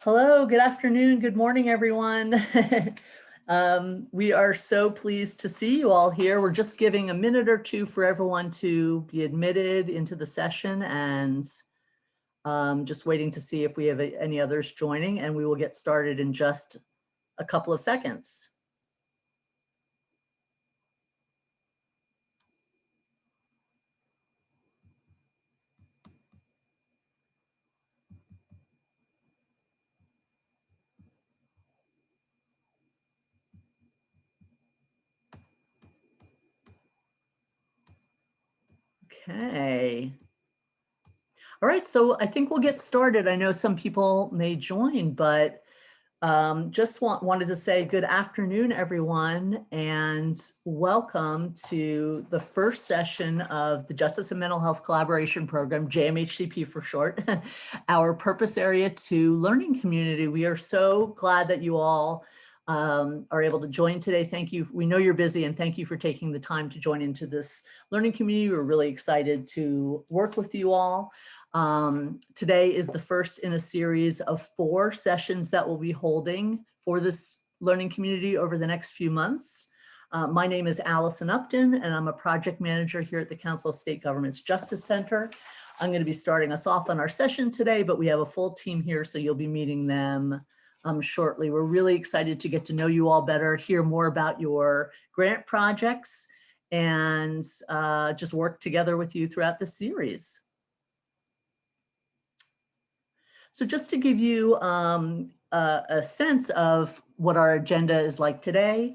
Hello, good afternoon, good morning, everyone. We are so pleased to see you all here. We're just giving a minute or two for everyone to be admitted into the session and just waiting to see if we have any others joining, and we will get started in just a couple of seconds. Okay. All right, so I think we'll get started. I know some people may join, but just wanted to say good afternoon, everyone, and welcome to the first session of the Justice and Mental Health Collaboration Program, JMHCP for short, our Purpose Area 2 learning community. We are so glad that you all are able to join today. Thank you. We know you're busy, and thank you for taking the time to join into this learning community. We're really excited to work with you all. Today is the first in a series of 4 sessions that we'll be holding for this learning community over the next few months. My name is Allison Upton, and I'm a project manager here at the Council of State Governments Justice Center. I'm going to be starting us off on our session today, but we have a full team here, so you'll be meeting them shortly. We're really excited to get to know you all better, hear more about your grant projects, and just work together with you throughout the series. So just to give you a sense of what our agenda is like today,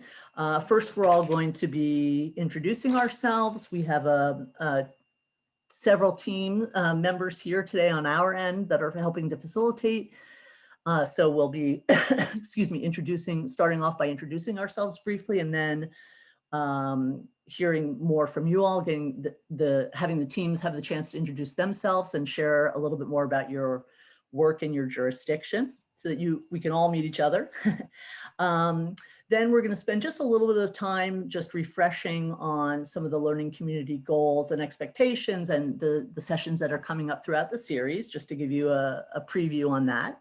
first we're all going to be introducing ourselves. We have several team members here today on our end that are helping to facilitate. So we'll be, excuse me, starting off by introducing ourselves briefly, and then hearing more from you all, getting having the teams have the chance to introduce themselves and share a little bit more about your work in your jurisdiction, so that we can all meet each other. Then we're going to spend just a little bit of time just refreshing on some of the learning community goals and expectations and the sessions that are coming up throughout the series, just to give you a preview on that.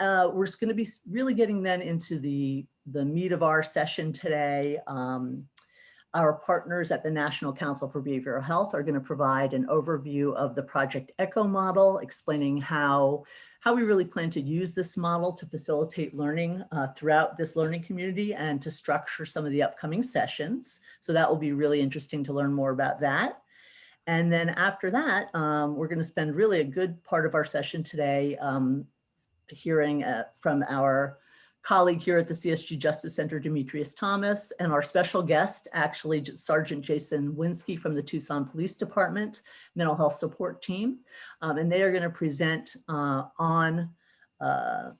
We're just going to be really getting then into the meat of our session today. Our partners at the National Council for Behavioral Health are going to provide an overview of the Project ECHO model, explaining how we really plan to use this model to facilitate learning throughout this learning community and to structure some of the upcoming sessions. So that will be really interesting to learn more about that. And then after that, we're going to spend really a good part of our session today hearing from our colleague here at the CSG Justice Center, Demetrius Thomas, and our special guest, actually Sergeant Jason Winsky from the Tucson Police Department Mental Health Support Team. And they are going to present on the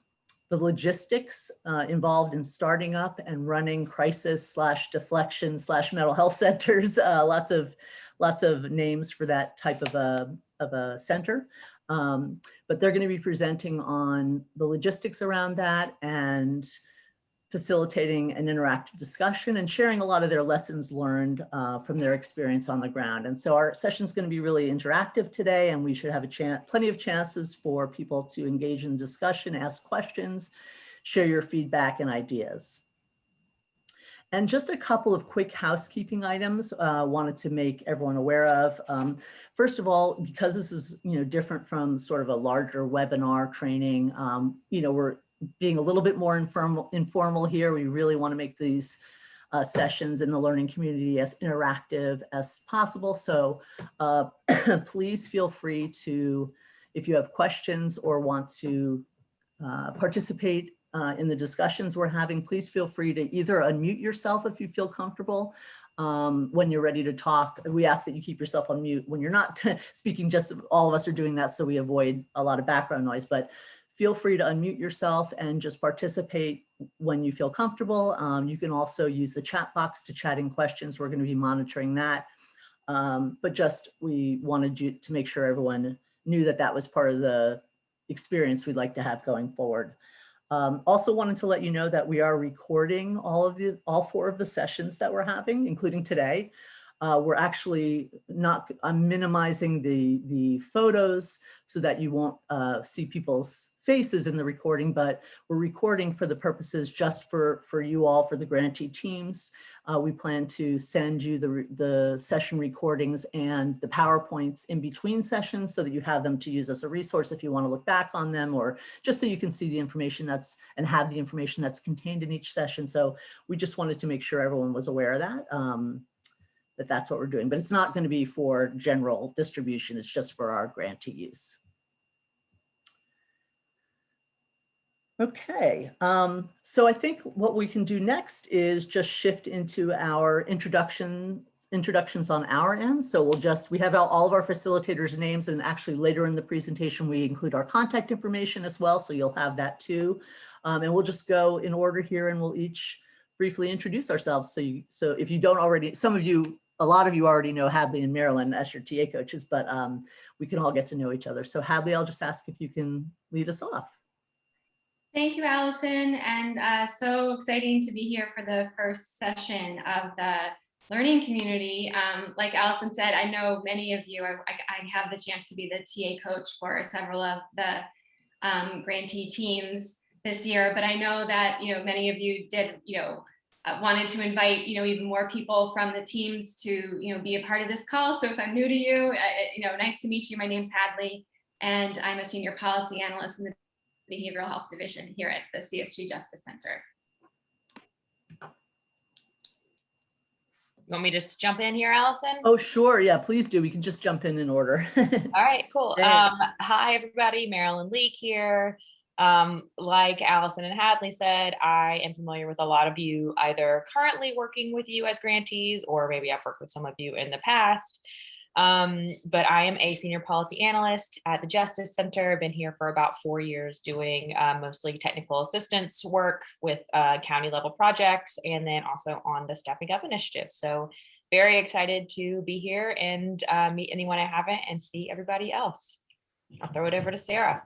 logistics involved in starting up and running crisis/deflection/mental health centers. Lots of names for that type of a center. But they're going to be presenting on the logistics around that and facilitating an interactive discussion and sharing a lot of their lessons learned from their experience on the ground. And so our session is going to be really interactive today, and we should have plenty of chances for people to engage in discussion, ask questions, share your feedback and ideas. And just a couple of quick housekeeping items wanted to make everyone aware of. First of all, because this is different from sort of a larger webinar training, we're being a little bit more informal here. We really want to make these sessions in the learning community as interactive as possible. So please feel free to, if you have questions or want to participate in the discussions we're having, please feel free to either unmute yourself if you feel comfortable when you're ready to talk. We ask that you keep yourself on mute when you're not speaking. Just all of us are doing that so we avoid a lot of background noise, but feel free to unmute yourself and just participate when you feel comfortable. You can also use the chat box to chat in questions. We're going to be monitoring that. But just we wanted to make sure everyone knew that that was part of the experience we'd like to have going forward. Also wanted to let you know that we are recording all 4 of the sessions that we're having, including today. We're actually I'm minimizing the photos so that you won't see people's faces in the recording, but we're recording for the purposes just for you all, for the grantee teams. We plan to send you the session recordings and the PowerPoints in between sessions so that you have them to use as a resource if you want to look back on them, or just so you can see the information and have the information that's contained in each session. So we just wanted to make sure everyone was aware of that, that's what we're doing. But it's not going to be for general distribution. It's just for our grantee use. Okay, so I think what we can do next is just shift into our introductions on our end. So we have all of our facilitators' names, and actually later in the presentation, we include our contact information as well. So you'll have that too. And we'll just go in order here, and we'll each briefly introduce ourselves. So if you don't already, a lot of you already know Hadley and Marilyn as your TA coaches, but we can all get to know each other. So Hadley, I'll just ask if you can lead us off. Thank you, Allison, and so exciting to be here for the first session of the learning community. Like Allison said, I know many of you, I have the chance to be the TA coach for several of the grantee teams this year, but I know that, many of you did, wanted to invite, even more people from the teams to, be a part of this call. So if I'm new to you, nice to meet you. My name's Hadley, and I'm a senior policy analyst in the Behavioral Health Division here at the CSG Justice Center. You want me just to jump in here, Allison? Oh, sure. Yeah, please do. We can just jump in order. All right, cool. Hi, everybody. Marilyn Leak here. Like Allison and Hadley said, I am familiar with a lot of you, either currently working with you as grantees, or maybe I've worked with some of you in the past. But I am a senior policy analyst at the Justice Center. I've been here for about 4 years doing mostly technical assistance work with county level projects, and then also on the Stepping Up initiative. So very excited to be here and meet anyone I haven't and see everybody else. I'll throw it over to Sarah.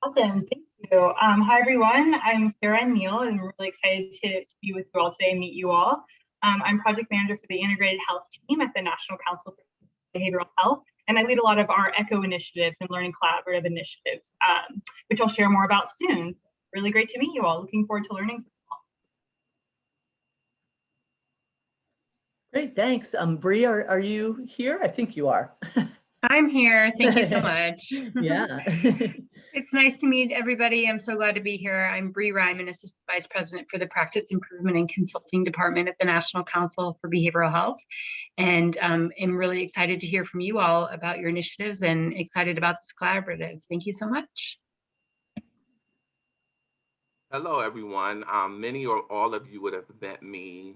Awesome, thank you. Hi everyone, I'm Sarah and Neal, and I'm really excited to be with you all today and meet you all. I'm project manager for the Integrated Health Team at the National Council for Behavioral Health, and I lead a lot of our ECHO initiatives and learning collaborative initiatives, which I'll share more about soon. Really great to meet you all. Looking forward to learning from you all. Great, thanks. Bree, are you here? I think you are. I'm here. Thank you so much. Yeah. It's nice to meet everybody. I'm so glad to be here. I'm Bree Ryman, Assistant Vice President for the Practice Improvement and Consulting Department at the National Council for Behavioral Health. And I'm really excited to hear from you all about your initiatives and excited about this collaborative. Thank you so much. Hello, everyone. Many or all of you would have met me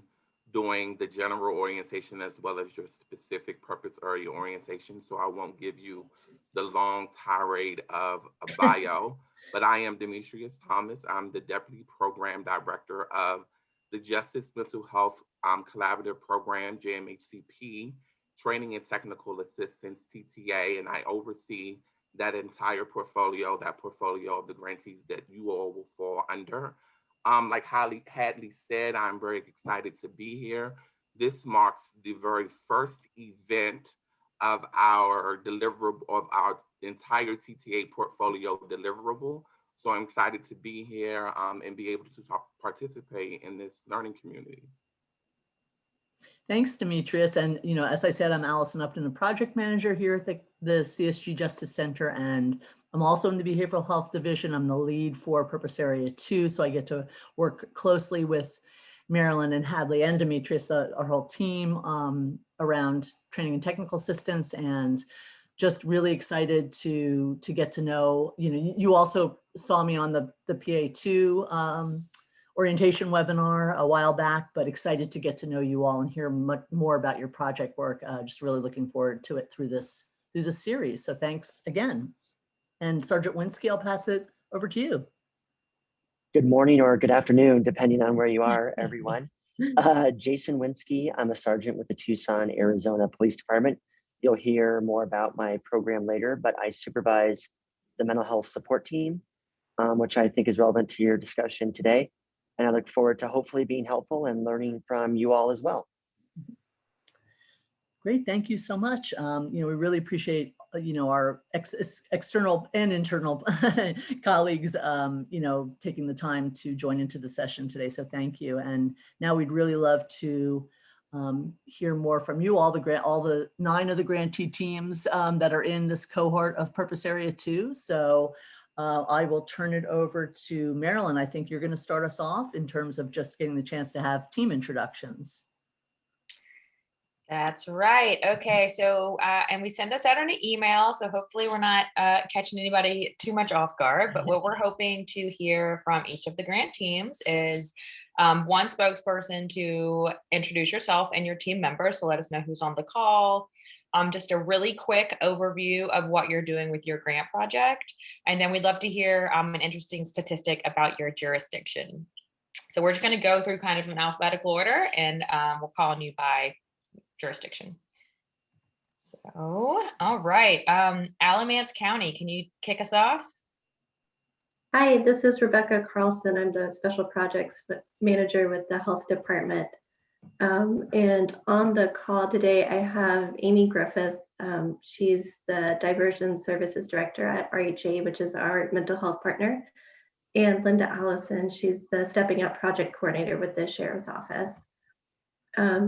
doing the general orientation as well as your specific purpose area orientation. So I won't give you the long tirade of a bio, but I am Demetrius Thomas. I'm the Deputy Program Director of the Justice Mental Health Collaborative Program, JMHCP, Training and Technical Assistance, TTA, and I oversee that entire portfolio, that portfolio of the grantees that you all will fall under. Like Hadley said, I'm very excited to be here. This marks the very first event of our deliverable, of our entire TTA portfolio deliverable. So I'm excited to be here and be able to participate in this learning community. Thanks, Demetrius. And, as I said, I'm Allison Upton, a project manager here at the CSG Justice Center, and I'm also in the Behavioral Health Division. I'm the lead for Purpose Area 2, so I get to work closely with Marilyn and Hadley and Demetrius, our whole team, around training and technical assistance, and just really excited to get to know, you also saw me on the PA2 orientation webinar a while back, but excited to get to know you all and hear much more about your project work. Just really looking forward to it through this series. So thanks again. And Sergeant Winsky, I'll pass it over to you. Good morning or good afternoon, depending on where you are, everyone. Jason Winsky, I'm a sergeant with the Tucson, Arizona Police Department. You'll hear more about my program later, but I supervise the mental health support team, which I think is relevant to your discussion today. And I look forward to hopefully being helpful and learning from you all as well. Great, thank you so much. We really appreciate, our external and internal colleagues, taking the time to join into the session today. So thank you. And now we'd really love to hear more from you, all the 9 of the grantee teams that are in this cohort of Purpose Area 2. So I will turn it over to Marilyn. I think you're going to start us off in terms of just getting the chance to have team introductions. That's right. Okay, so and we send this out on an email, so hopefully we're not catching anybody too much off guard. But what we're hoping to hear from each of the grant teams is one spokesperson to introduce yourself and your team members. So let us know who's on the call. Just a really quick overview of what you're doing with your grant project, and then we'd love to hear an interesting statistic about your jurisdiction. So we're just going to go through kind of an alphabetical order, and we'll call on you by jurisdiction. So, all right. Alamance County, can you kick us off? Hi, this is Rebecca Carlson. I'm the Special Projects Manager with the Health Department. And on the call today, I have Amy Griffith. She's the Diversion Services Director at RHA, which is our mental health partner. And Linda Allison, she's the Stepping Up Project Coordinator with the Sheriff's Office.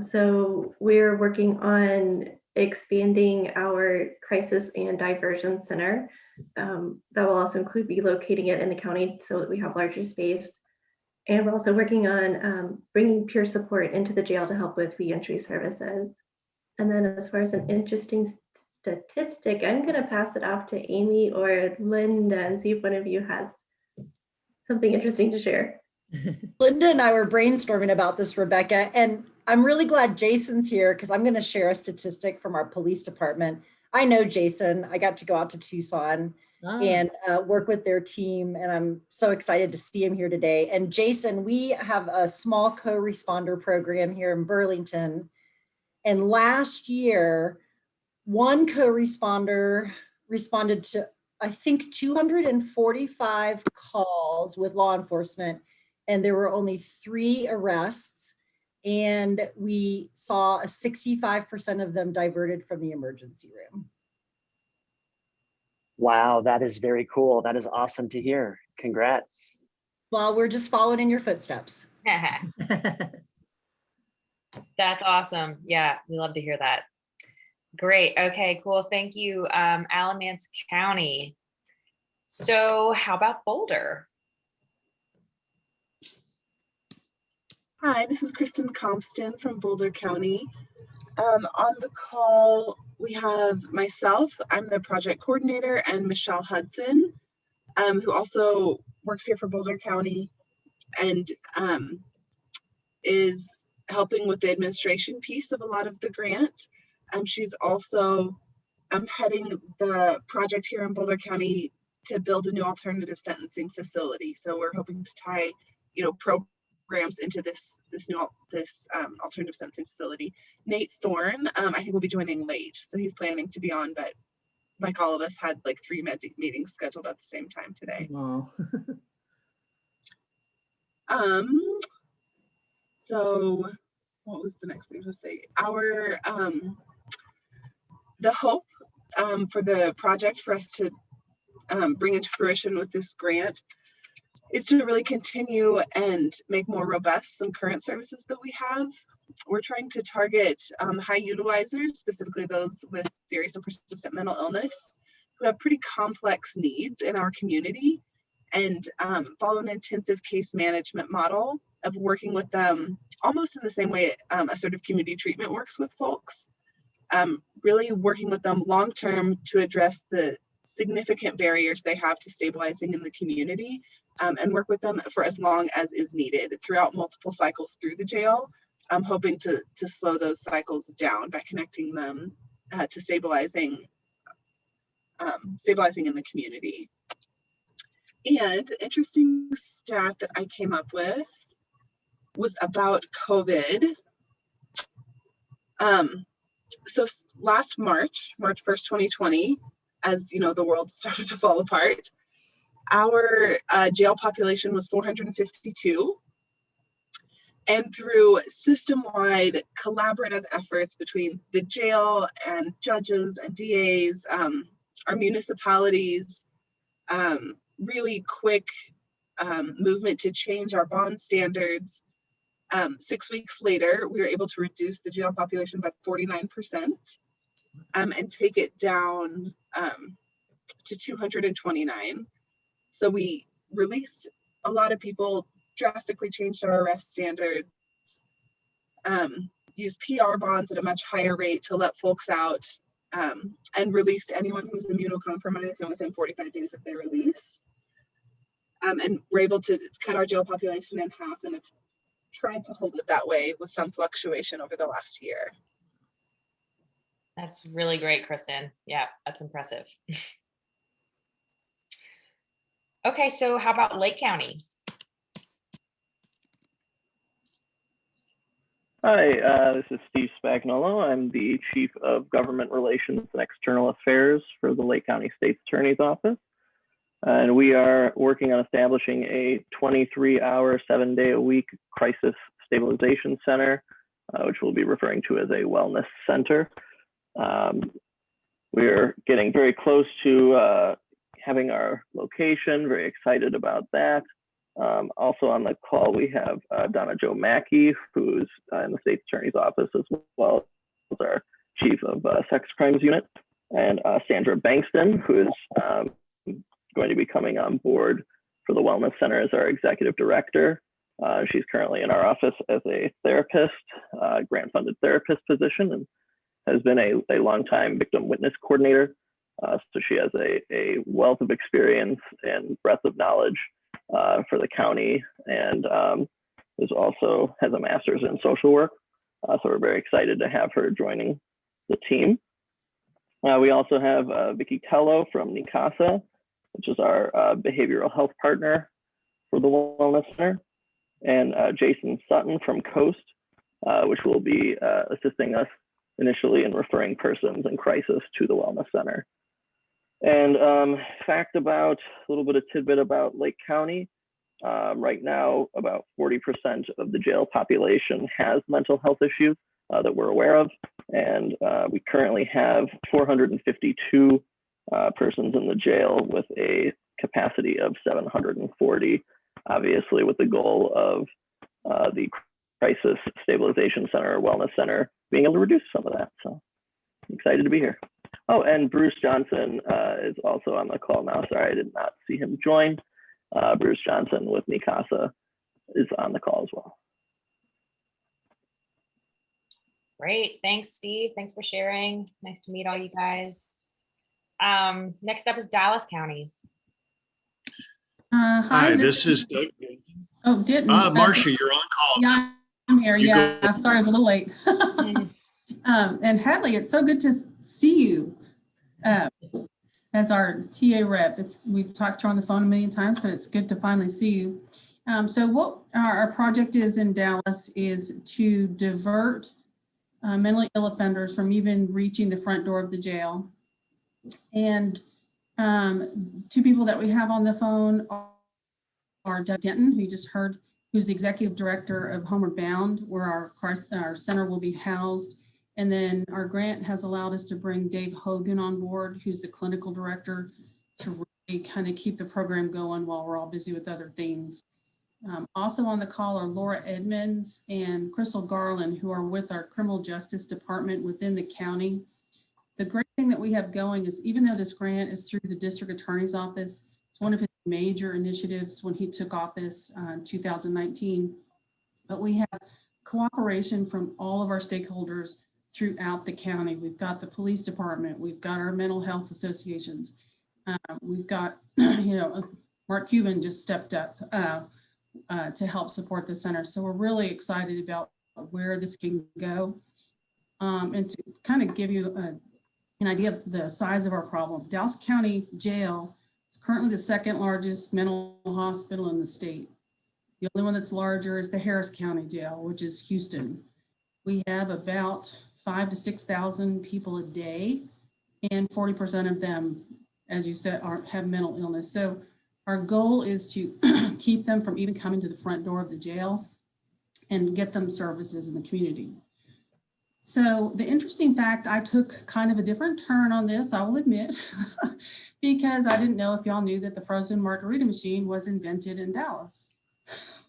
So we're working on expanding our crisis and diversion center. That will also include relocating it in the county so that we have larger space. And we're also working on bringing peer support into the jail to help with reentry services. And then as far as an interesting statistic, I'm going to pass it off to Amy or Linda and see if one of you has something interesting to share. Linda and I were brainstorming about this, Rebecca, and I'm really glad Jason's here because I'm going to share a statistic from our police department. I know Jason. I got to go out to Tucson and work with their team, and I'm so excited to see him here today. And Jason, we have a small co-responder program here in Burlington, and last year, one co-responder responded to, I think, 245 calls with law enforcement, and there were only 3 arrests. And we saw 65% of them diverted from the emergency room. Wow, that is very cool. That is awesome to hear. Congrats. Well, we're just following in your footsteps. That's awesome. Yeah, we love to hear that. Great. Okay, cool. Thank you, Alamance County. So how about Boulder? Hi, this is Kristen Compston from Boulder County. On the call, we have myself, I'm the project coordinator, and Michelle Hudson, who also works here for Boulder County and is helping with the administration piece of a lot of the grant. She's also heading the project here in Boulder County to build a new alternative sentencing facility. So we're hoping to tie, programs into this alternative sentencing facility. Nate Thorne, I think will be joining late, so he's planning to be on, but like all of us had like 3 meetings scheduled at the same time today. Wow. So what was the next thing to say? Our the hope for the project for us to bring into fruition with this grant is to really continue and make more robust some current services that we have. We're trying to target high utilizers, specifically those with serious and persistent mental illness, who have pretty complex needs in our community, and follow an intensive case management model of working with them almost in the same way assertive community treatment works with folks, really working with them long-term to address the significant barriers they have to stabilizing in the community, and work with them for as long as is needed throughout multiple cycles through the jail. I'm hoping to slow those cycles down by connecting them to stabilizing in the community. And the interesting stat that I came up with was about COVID. So last March 1st, 2020, as you know, the world started to fall apart, our jail population was 452, And through system-wide collaborative efforts between the jail and judges and DAs, our municipalities, really quick movement to change our bond standards. 6 weeks later, we were able to reduce the jail population by 49% and take it down to 229. So we released a lot of people, drastically changed our arrest standards, used PR bonds at a much higher rate to let folks out, and released anyone who's immunocompromised and within 45 days of their release. And we're able to cut our jail population in half and have tried to hold it that way with some fluctuation over the last year. That's really great, Kristen. Yeah, that's impressive. Okay, so how about Lake County? Hi, this is Steve Spagnolo. I'm the Chief of Government Relations and External Affairs for the Lake County State's Attorney's Office. And we are working on establishing a 23-hour, 7-day-a-week crisis stabilization center, which we'll be referring to as a wellness center. We're getting very close to having our location, very excited about that. Also on the call, we have Donna Jo Mackey, who's in the State's Attorney's Office, as well as our Chief of Sex Crimes Unit, and Sandra Bankston, who is going to be coming on board for the Wellness Center as our Executive Director. She's currently in our office as a therapist, grant-funded therapist position, and has been a longtime victim witness coordinator. So she has a wealth of experience and breadth of knowledge for the county, and also has a master's in social work. So we're very excited to have her joining the team. We also have Vicki Tello from NICASA, which is our behavioral health partner for the Wellness Center, and Jason Sutton from Coast, which will be assisting us initially in referring persons in crisis to the Wellness Center. And a little bit of tidbit about Lake County. Right now, about 40% of the jail population has mental health issues that we're aware of. And we currently have 452 persons in the jail with a capacity of 740, obviously with the goal of the Crisis Stabilization Center, Wellness Center, being able to reduce some of that. So I'm excited to be here. Oh, and Bruce Johnson is also on the call now. Sorry, I did not see him join. Bruce Johnson with NICASA is on the call as well. Great, thanks, Steve. Thanks for sharing. Nice to meet all you guys. Next up is Dallas County. Hi, this is Doug. Oh, didn't. Marcia, you're on call. Yeah, I'm here. You Yeah, sorry, I was a little late. And Hadley, it's so good to see you as our TA rep. We've talked to her on the phone a million times, but it's good to finally see you. So what our project is in Dallas is to divert mentally ill offenders from even reaching the front door of the jail. And two people that we have on the phone are Doug Denton, who you just heard, who's the executive director of Homeward Bound, where our center will be housed. And then our grant has allowed us to bring Dave Hogan on board, who's the clinical director, to really kind of keep the program going while we're all busy with other things. Also on the call are Laura Edmonds and Crystal Garland, who are with our criminal justice department within the county. The great thing that we have going is, even though this grant is through the district attorney's office, it's one of his major initiatives when he took office in 2019, but we have cooperation from all of our stakeholders throughout the county. We've got the police department, we've got our mental health associations, we've got, Mark Cuban just stepped up to help support the center. So we're really excited about where this can go. And to kind of give you an idea of the size of our problem, Dallas County Jail is currently the second largest mental hospital in the state. The only one that's larger is the Harris County Jail, which is Houston. We have about 5,000 to 6,000 people a day, and 40% of them, as you said, have mental illness. So our goal is to keep them from even coming to the front door of the jail. and get them services in the community. So the interesting fact, I took kind of a different turn on this, I will admit, because I didn't know if y'all knew that the frozen margarita machine was invented in Dallas.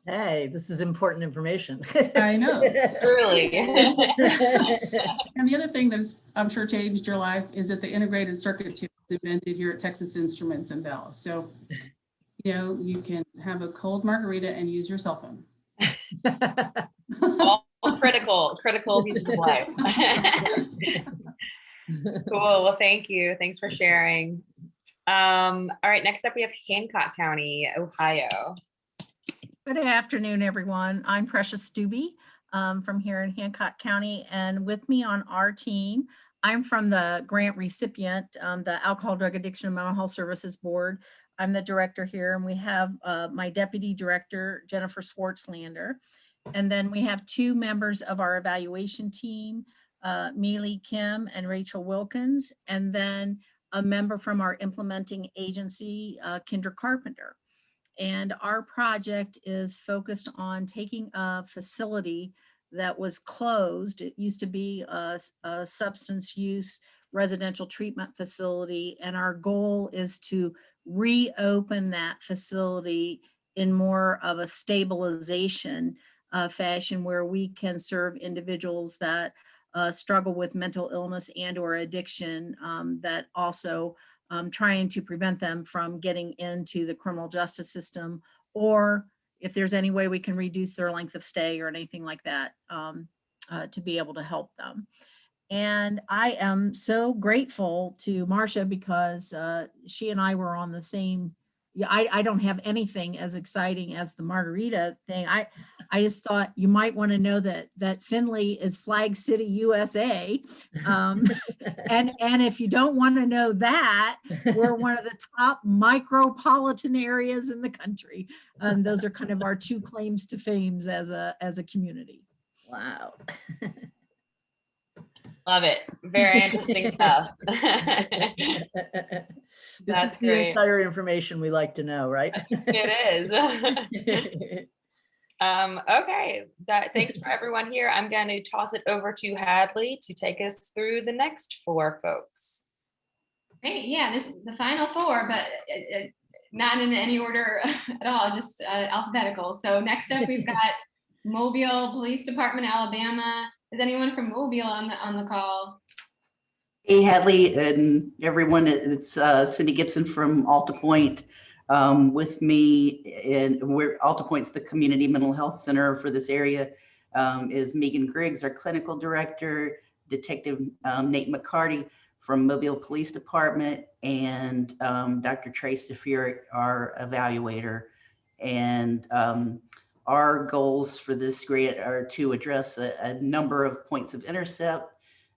Hey, this is important information. I know. Truly. And the other thing that's I'm sure changed your life is that the integrated circuit tube was invented here at Texas Instruments in Dallas. So, you know, you can have a cold margarita and use your cell phone. All critical pieces of life. Cool. Well, thank you. Thanks for sharing. All right, next up we have Hancock County, Ohio. Good afternoon, everyone. I'm Precious Stubbe from here in Hancock County, and with me on our team, I'm from the grant recipient, the Alcohol, Drug Addiction, and Mental Health Services Board. I'm the director here, and we have my deputy director, Jennifer Swartzlander. And then we have two members of our evaluation team, Mealy Kim and Rachel Wilkins, and then a member from our implementing agency, Kendra Carpenter. And our project is focused on taking a facility that was closed. It used to be a substance use residential treatment facility. And our goal is to reopen that facility in more of a stabilization fashion where we can serve individuals that struggle with mental illness and or addiction that also trying to prevent them from getting into the criminal justice system, or if there's any way we can reduce their length of stay or anything like that to be able to help them. And I am so grateful to Marcia because she and I were on the same, I don't have anything as exciting as the margarita thing. I just thought you might want to know that Findlay is Flag City, USA. And if you don't want to know that, we're one of the top micropolitan areas in the country. Those are kind of our two claims to fame as a community. Wow. Love it. Very interesting stuff. That's the great. entire information we like to know, right? It is. Okay, thanks for everyone here. I'm going to toss it over to Hadley to take us through the next four folks. Great, yeah, this is the final four, but not in any order at all, just alphabetical. So next up, we've got Mobile Police Department, Alabama. Is anyone from Mobile on the call? Hey, Hadley and everyone, it's Cindy Gibson from Alta Point. With me, and Alta Point's the community mental health center for this area, is Megan Griggs, our clinical director, Detective Nate McCarty from Mobile Police Department, and Dr. Trace DeFuric, our evaluator. And our goals for this grant are to address a number of points of intercept,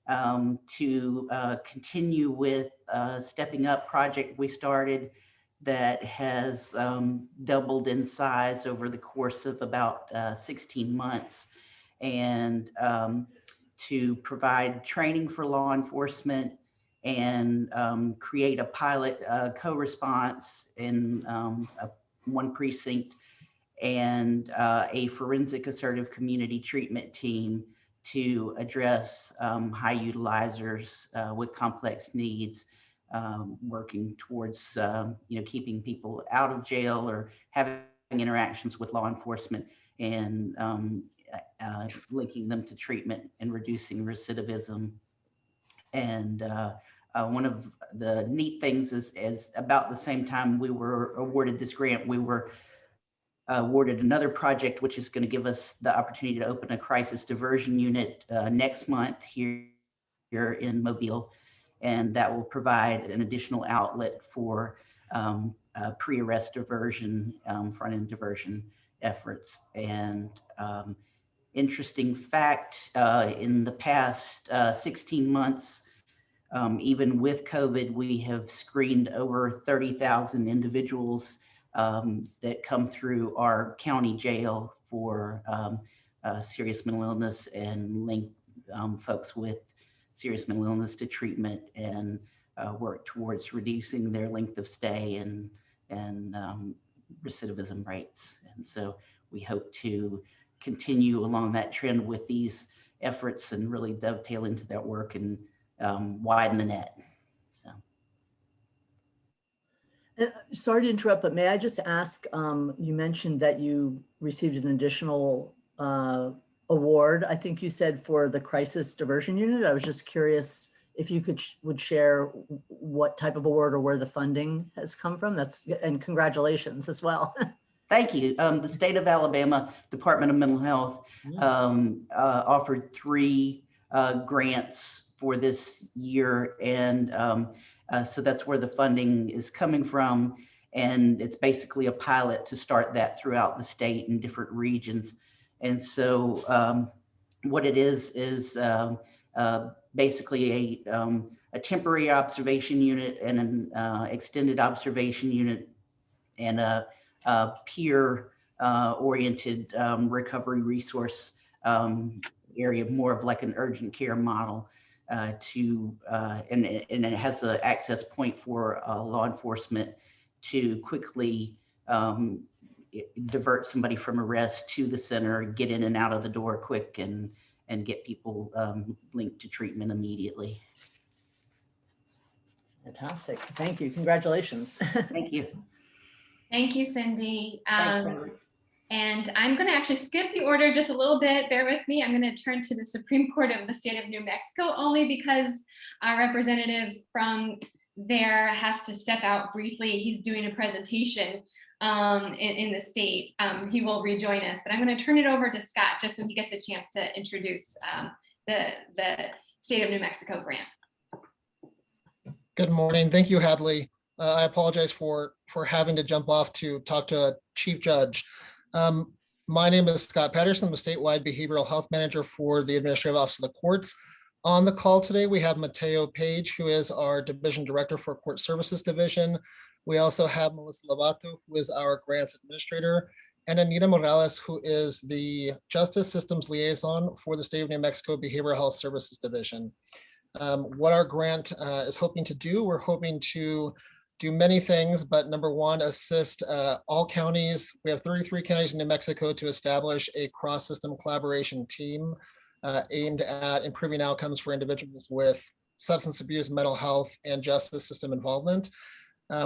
to continue with Stepping Up project we started that has doubled in size over the course of about 16 months, and to provide training for law enforcement and create a pilot co-response in one precinct and a forensic assertive community treatment team to address high utilizers with complex needs, working towards keeping people out of jail or having interactions with law enforcement and linking them to treatment and reducing recidivism. And one of the neat things is about the same time we were awarded this grant, we were awarded another project, which is going to give us the opportunity to open a crisis diversion unit next month here in Mobile. And that will provide an additional outlet for pre-arrest diversion, front-end diversion efforts. And interesting fact, in the past 16 months, even with COVID, we have screened over 30,000 individuals that come through our county jail for serious mental illness and link folks with serious mental illness to treatment and work towards reducing their length of stay and recidivism rates. And so we hope to continue along that trend with these efforts and really dovetail into that work and widen the net. So. Sorry to interrupt, but may I just ask, you mentioned that you received an additional award, I think you said, for the crisis diversion unit. I was just curious if you would share what type of award or where the funding has come from. And congratulations as well. Thank you. The state of Alabama Department of Mental Health offered 3 grants for this year, and so that's where the funding is coming from. And it's basically a pilot to start that throughout the state in different regions. And so what it is basically a temporary observation unit and an extended observation unit and a peer oriented recovery resource area, more of like an urgent care model and it has an access point for law enforcement to quickly divert somebody from arrest to the center, get in and out of the door quick, and get people linked to treatment immediately. Fantastic. Thank you. Congratulations. Thank you. Thank you, Cindy. Thanks, and I'm going to actually skip the order just a little bit. Bear with me. I'm going to turn to the Supreme Court of the state of New Mexico, only because our representative from there has to step out briefly. He's doing a presentation in the state. He will rejoin us, but I'm going to turn it over to Scott just so he gets a chance to introduce the state of New Mexico grant. Good morning. Thank you, Hadley. I apologize for having to jump off to talk to a chief judge. My name is Scott Patterson. I'm a statewide behavioral health manager for the Administrative Office of the Courts. On the call today, we have Mateo Page, who is our division director for Court Services Division. We also have Melissa Lovato, who is our grants administrator, and Anita Morales, who is the Justice Systems Liaison for the State of New Mexico Behavioral Health Services Division. What our grant is hoping to do, we're hoping to do many things, but number one, assist all counties. We have 33 counties in New Mexico to establish a cross-system collaboration team aimed at improving outcomes for individuals with substance abuse, mental health, and justice system involvement.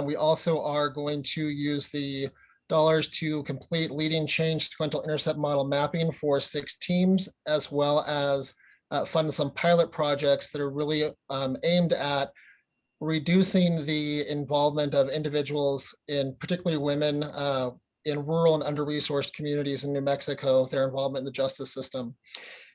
We also are going to use the dollars to complete leading change sequential intercept model mapping for 6 teams, as well as fund some pilot projects that are really aimed at reducing the involvement of individuals, in particularly women, in rural and under-resourced communities in New Mexico, their involvement in the justice system.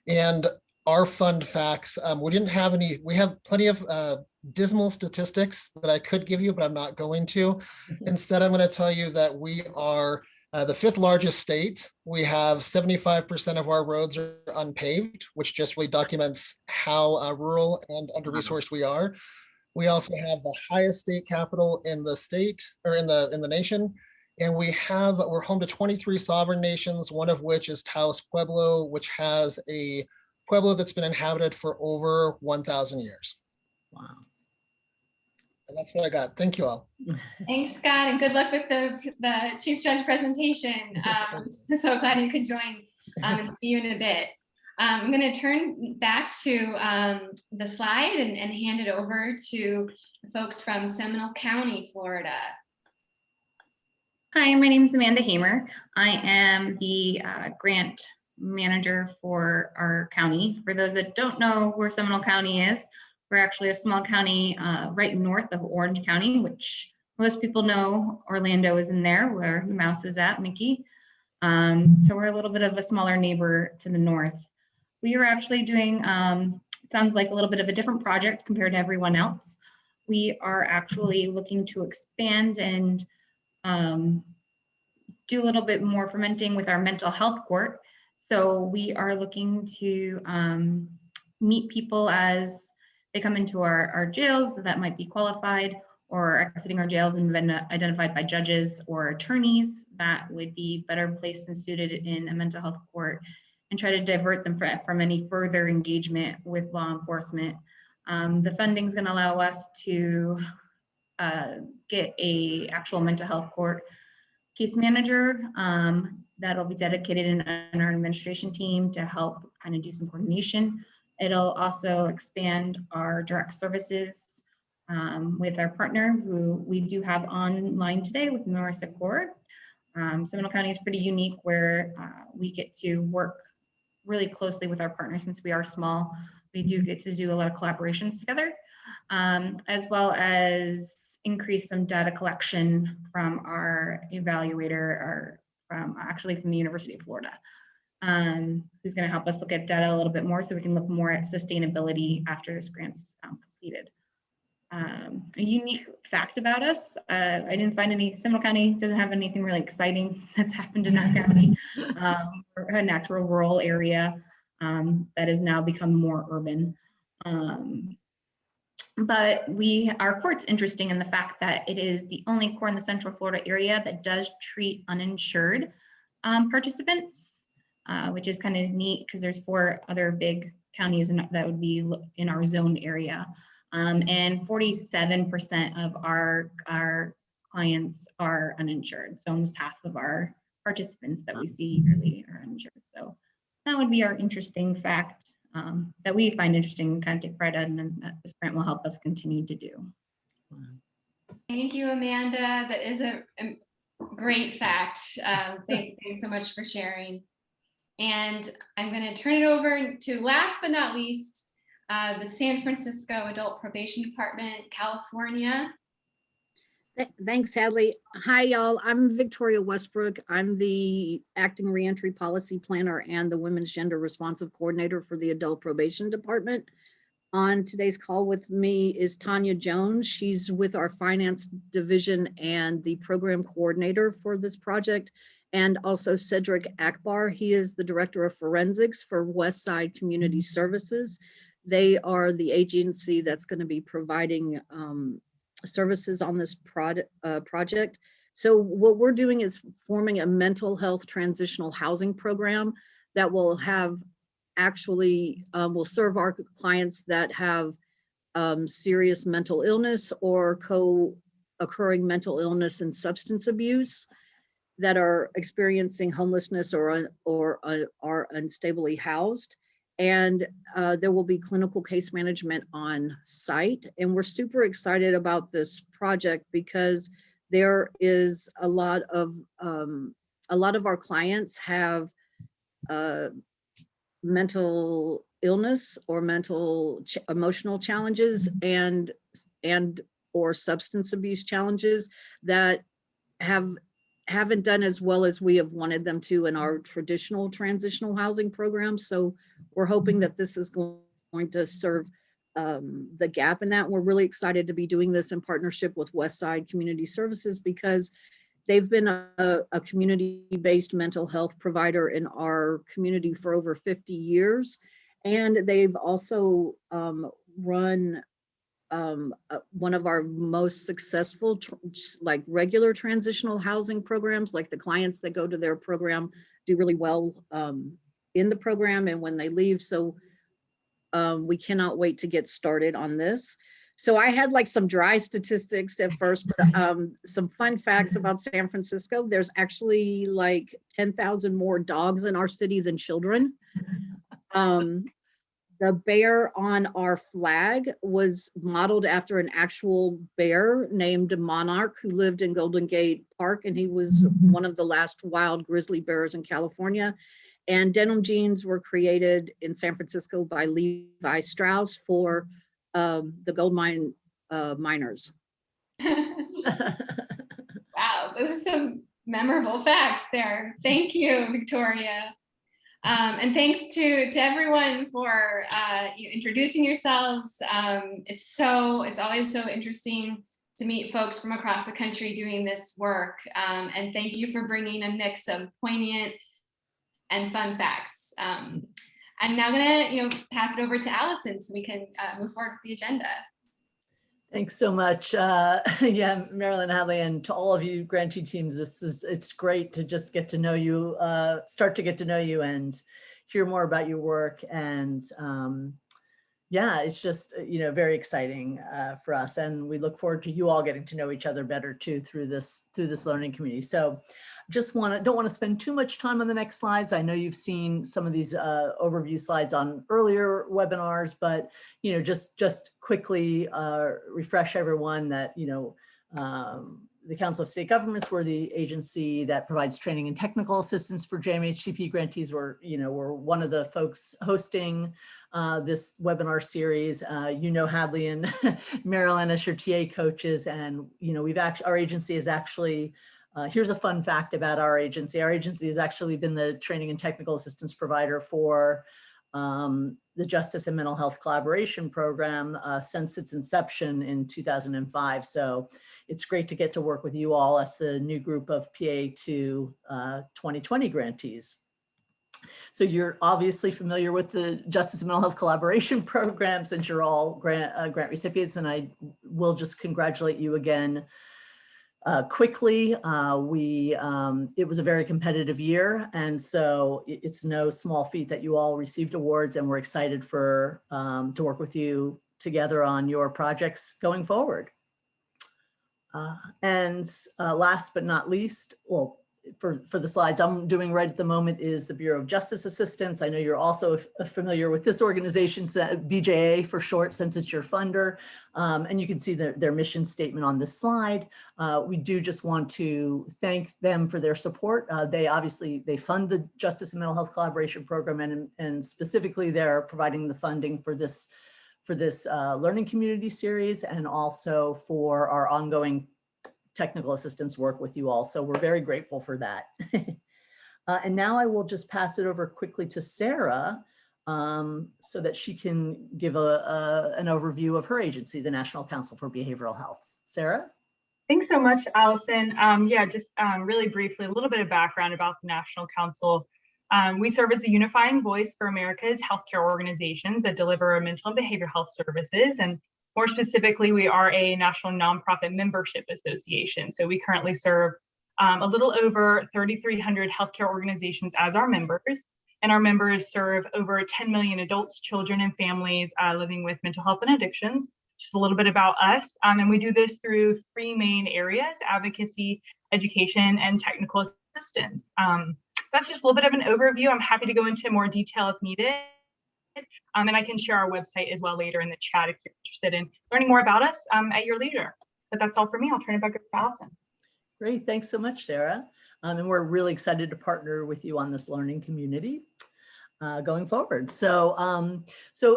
And our fund facts, we have plenty of dismal statistics that I could give you, but I'm not going to. Instead, I'm going to tell you that we are the 5th largest state. We have 75% of our roads are unpaved, which just really documents how rural and under-resourced we are. We also have the highest state capital in the state, or in the nation. And we're home to 23 sovereign nations, one of which is Taos Pueblo, which has a pueblo that's been inhabited for over 1,000 years. Wow. And that's what I got. Thank you all. Thanks, Scott, and good luck with the Chief Judge presentation. So glad you could join and see you in a bit. I'm going to turn back to the slide and hand it over to the folks from Seminole County, Florida. Hi, my name is Amanda Hamer. I am the grant manager for our county. For those that don't know where Seminole County is, we're actually a small county right north of Orange County, which most people know Orlando is in there, where the mouse is at, Mickey. So we're a little bit of a smaller neighbor to the north. We are actually doing, sounds like a little bit of a different project compared to everyone else. We are actually looking to expand and do a little bit more fermenting with our mental health court. So we are looking to meet people as they come into our jails that might be qualified or exiting our jails and been identified by judges or attorneys that would be better placed and suited in a mental health court, and try to divert them from any further engagement with law enforcement. The funding is going to allow us to get a actual mental health court case manager, that'll be dedicated in our administration team to help kind of do some coordination. It'll also expand our direct services with our partner, who we do have online today with Marissa Cohort. Seminole County is pretty unique where we get to work really closely with our partners. Since we are small, we do get to do a lot of collaborations together, as well as increase some data collection from our evaluator, from the University of Florida, who's going to help us look at data a little bit more so we can look more at sustainability after this grant's completed. A unique fact about us, I didn't find any, Seminole County doesn't have anything really exciting that's happened in our county. We're a natural rural area that has now become more urban. But our court's interesting in the fact that it is the only court in the Central Florida area that does treat uninsured participants, which is kind of neat because there's 4 other big counties that would be in our zone area. And 47% of our clients are uninsured. So almost half of our participants that we see yearly are uninsured. So that would be our interesting fact that we find interesting and kind of take pride in, and that this grant will help us continue to do. Thank you, Amanda. That is a great fact. Thanks so much for sharing. And I'm going to turn it over to, last but not least, the San Francisco Adult Probation Department, California. Thanks, Hadley. Hi, y'all. I'm Victoria Westbrook. I'm the acting reentry policy planner and the Women's Gender Responsive Coordinator for the Adult Probation Department. On today's call with me is Tanya Jones. She's with our finance division and the program coordinator for this project. And also Cedric Akbar. He is the director of forensics for Westside Community Services. They are the agency that's going to be providing services on this project. So what we're doing is forming a mental health transitional housing program that will have will serve our clients that have serious mental illness or co-occurring mental illness and substance abuse, that are experiencing homelessness or are unstably housed. And there will be clinical case management on site. And we're super excited about this project because there is a lot of our clients have mental illness or emotional challenges and or substance abuse challenges that haven't done as well as we have wanted them to in our traditional transitional housing program. So we're hoping that this is going to serve the gap in that. We're really excited to be doing this in partnership with Westside Community Services because they've been a community-based mental health provider in our community for over 50 years. And they've also run one of our most successful regular transitional housing programs. Like the clients that go to their program do really well in the program and when they leave. So we cannot wait to get started on this. So I had like some dry statistics at first, but some fun facts about San Francisco. There's actually like 10,000 more dogs in our city than children. The bear on our flag was modeled after an actual bear named Monarch who lived in Golden Gate Park, and he was one of the last wild grizzly bears in California. And denim jeans were created in San Francisco by Levi Strauss for the gold mine miners. Wow, those are some memorable facts there. Thank you, Victoria. And thanks to everyone for introducing yourselves. It's always so interesting to meet folks from across the country doing this work. And thank you for bringing a mix of poignant and fun facts. I'm now gonna pass it over to Allison so we can move forward with the agenda. Thanks so much. Yeah, Marilyn, Hadley, and to all of you grantee teams, it's great to just get to know you, start to get to know you and hear more about your work. And yeah, it's just, very exciting for us. And we look forward to you all getting to know each other better too through this learning community. So don't want to spend too much time on the next slides. I know you've seen some of these overview slides on earlier webinars, but just quickly refresh everyone that the Council of State Governments were the agency that provides training and technical assistance for JMHCP grantees. We're one of the folks hosting this webinar series. Hadley and Marilyn as your TA coaches, and our agency is actually. Here's a fun fact about our agency. Our agency has actually been the training and technical assistance provider for the Justice and Mental Health Collaboration Program since its inception in 2005. So it's great to get to work with you all as the new group of PA2 2020 grantees. So you're obviously familiar with the Justice and Mental Health Collaboration Program since you're all grant recipients, and I will just congratulate you again. Quickly, it was a very competitive year, and so it's no small feat that you all received awards, and we're excited to work with you together on your projects going forward. Last but not least, well, for the slides I'm doing right at the moment is the Bureau of Justice Assistance. I know you're also familiar with this organization, BJA for short, since it's your funder. And you can see their mission statement on this slide. We do just want to thank them for their support. They fund the Justice and Mental Health Collaboration Program, and specifically they're providing the funding for this learning community series, and also for our ongoing technical assistance work with you all. So we're very grateful for that. And now I will just pass it over quickly to Sarah so that she can give an overview of her agency, the National Council for Behavioral Health. Sarah? Thanks so much, Allison. Really briefly, a little bit of background about the National Council. We serve as a unifying voice for America's healthcare organizations that deliver mental and behavioral health services. And more specifically, we are a national nonprofit membership association. So we currently serve a little over 3,300 healthcare organizations as our members. And our members serve over 10 million adults, children, and families living with mental health and addictions. Just a little bit about us. And we do this through three main areas: advocacy, education, and technical assistance. That's just a little bit of an overview. I'm happy to go into more detail if needed. And I can share our website as well later in the chat if you're interested in learning more about us at your leisure. But that's all for me. I'll turn it back over to Allison. Great, thanks so much, Sarah. And we're really excited to partner with you on this learning community going forward. So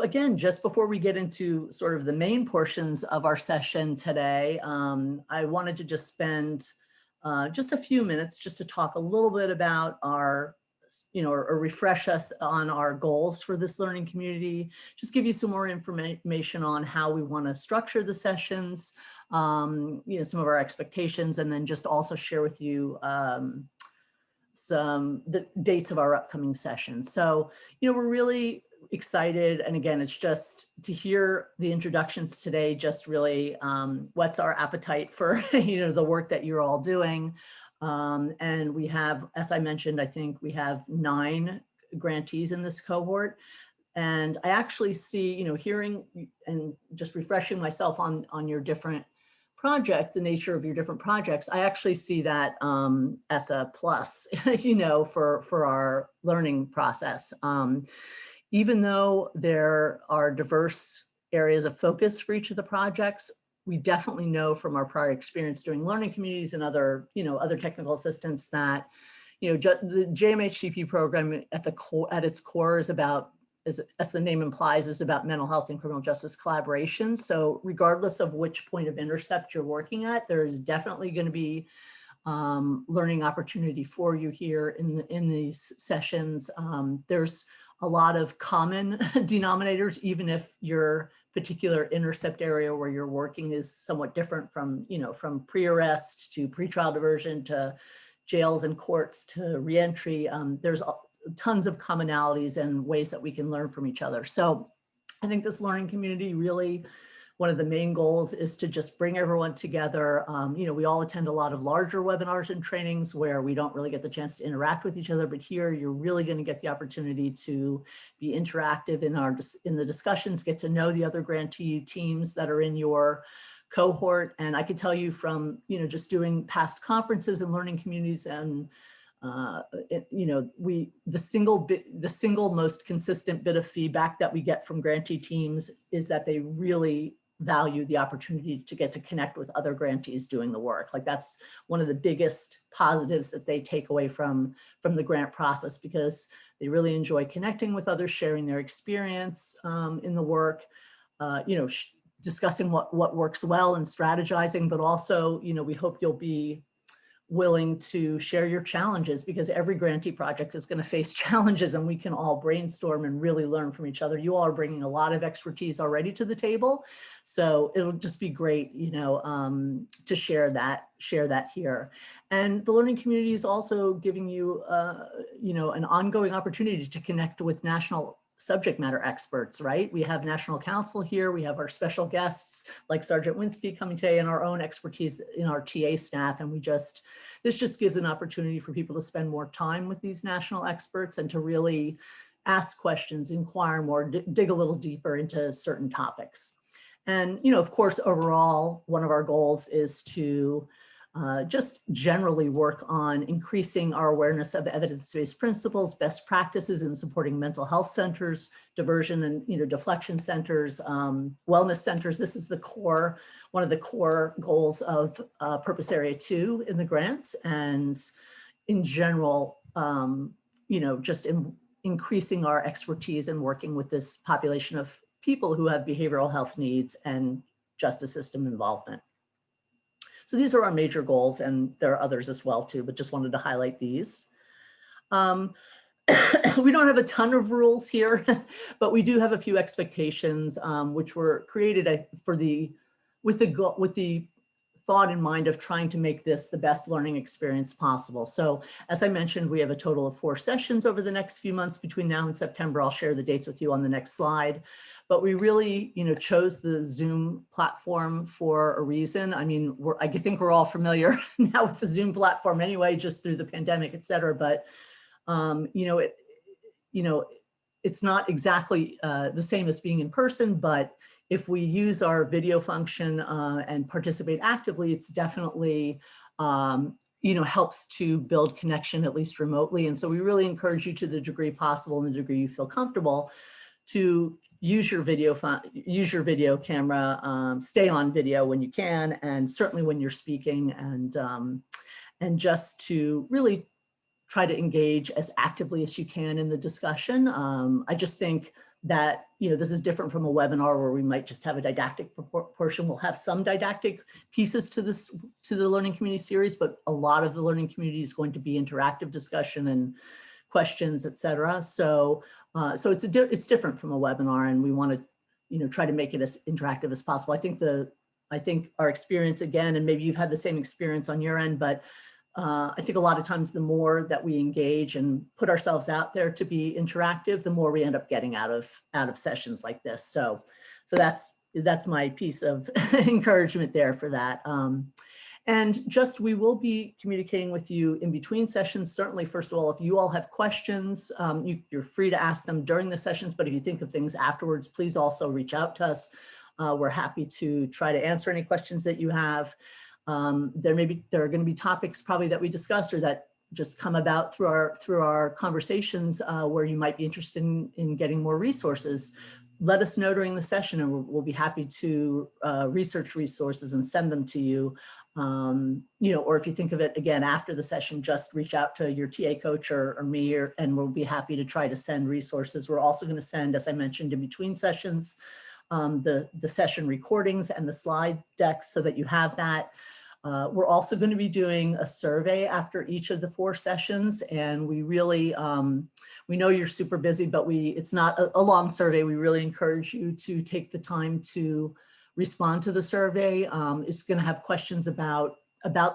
again, just before we get into sort of the main portions of our session today, I wanted to just spend just a few minutes just to talk a little bit about our or refresh us on our goals for this learning community, just give you some more information on how we want to structure the sessions, some of our expectations, and then just also share with you the dates of our upcoming sessions. So, we're really excited. And again, it's just to hear the introductions today, just really whets our appetite for, the work that you're all doing. And we have, as I mentioned, I think we have 9 grantees in this cohort. And I actually see, hearing and just refreshing myself on your different project, the nature of your different projects, I actually see that as a plus, for our learning process. Even though there are diverse areas of focus for each of the projects, we definitely know from our prior experience doing learning communities and other technical assistance that, the JMHCP program at its core is about, as the name implies, is about mental health and criminal justice collaboration. So regardless of which point of intercept you're working at, there's definitely going to be learning opportunity for you here in these sessions. There's a lot of common denominators, even if your particular intercept area where you're working is somewhat different from, from pre-arrest to pretrial diversion to jails and courts to reentry. There's tons of commonalities and ways that we can learn from each other. So I think this learning community really, one of the main goals is to just bring everyone together. We all attend a lot of larger webinars and trainings where we don't really get the chance to interact with each other, but here you're really going to get the opportunity to be interactive in the discussions, get to know the other grantee teams that are in your cohort. And I could tell you from, just doing past conferences and learning communities and the single most consistent bit of feedback that we get from grantee teams is that they really value the opportunity to get to connect with other grantees doing the work. Like that's one of the biggest positives that they take away from the grant process, because they really enjoy connecting with others, sharing their experience in the work, discussing what works well and strategizing, but also, we hope you'll be willing to share your challenges, because every grantee project is going to face challenges, and we can all brainstorm and really learn from each other. You all are bringing a lot of expertise already to the table, so it'll just be great, to share that here. And the learning community is also giving you, an ongoing opportunity to connect with national subject matter experts, right? We have national counsel here. We have our special guests like Sergeant Winsky coming today, and our own expertise in our TA staff. And this just gives an opportunity for people to spend more time with these national experts and to really ask questions, inquire more, dig a little deeper into certain topics. And, of course, overall, one of our goals is to just generally work on increasing our awareness of evidence-based principles, best practices in supporting mental health centers, diversion and deflection centers, wellness centers. This is one of the core goals of Purpose Area 2 in the grant. And in general, just increasing our expertise in working with this population of people who have behavioral health needs and justice system involvement. So these are our major goals, and there are others as well too, but just wanted to highlight these. We don't have a ton of rules here, but we do have a few expectations which were created with the thought in mind of trying to make this the best learning experience possible. So as I mentioned, we have a total of 4 sessions over the next few months between now and September. I'll share the dates with you on the next slide. But we really, chose the Zoom platform for a reason. I mean, I think we're all familiar now with the Zoom platform anyway, just through the pandemic, et cetera. But, it's not exactly the same as being in person, but if we use our video function and participate actively, it's definitely, helps to build connection, at least remotely. And so we really encourage you, to the degree possible and the degree you feel comfortable, to use your video camera, stay on video when you can, and certainly when you're speaking, and just to really try to engage as actively as you can in the discussion. I just think that, this is different from a webinar where we might just have a didactic portion. We'll have some didactic pieces to the learning community series, but a lot of the learning community is going to be interactive discussion and questions, et cetera. So it's different from a webinar, and we want to, try to make it as interactive as possible. I think our experience, again, and maybe you've had the same experience on your end, but I think a lot of times the more that we engage and put ourselves out there to be interactive, the more we end up getting out of sessions like this. So that's my piece of encouragement there for that. And just, we will be communicating with you in between sessions. Certainly, first of all, if you all have questions, you're free to ask them during the sessions, but if you think of things afterwards, please also reach out to us. We're happy to try to answer any questions that you have. There are going to be topics probably that we discuss or that just come about through our conversations where you might be interested in getting more resources. Let us know during the session, and we'll be happy to research resources and send them to you. Or if you think of it again after the session, just reach out to your TA coach or me, and we'll be happy to try to send resources. We're also going to send, as I mentioned, in between sessions, the session recordings and the slide decks so that you have that. We're also going to be doing a survey after each of the 4 sessions, and we really, we know you're super busy, but it's not a long survey. We really encourage you to take the time to respond to the survey. It's going to have questions about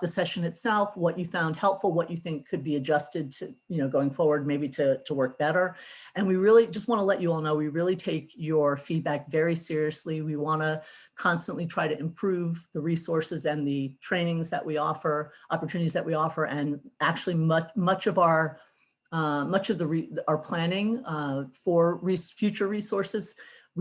the session itself, what you found helpful, what you think could be adjusted to, going forward, maybe to work better. And we really just want to let you all know, we really take your feedback very seriously. We want to constantly try to improve the resources and the trainings that we offer, opportunities that we offer, and actually much of our planning for future resources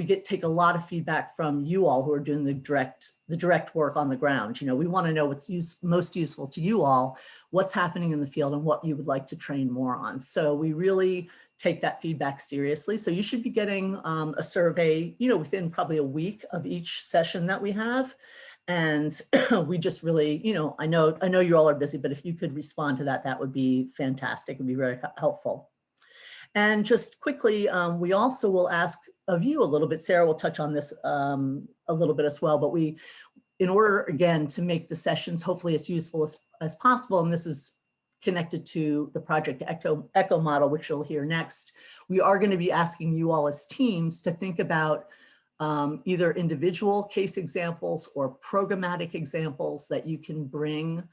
take a lot of feedback from you all who are doing the direct work on the ground. You know, we want to know what's most useful to you all, what's happening in the field, and what you would like to train more on. So we really take that feedback seriously. So you should be getting a survey, you know, within probably a week of each session that we have. And we just really, you know, I know you all are busy, but if you could respond to that, that would be fantastic. It would be very helpful. And just quickly, we also will ask of you a little bit, Sarah will touch on this a little bit as well, but in order, again, to make the sessions hopefully as useful as possible, and this is connected to the Project Echo model, which you'll hear next, we are going to be asking you all as teams to think about either individual case examples or programmatic examples that you can bring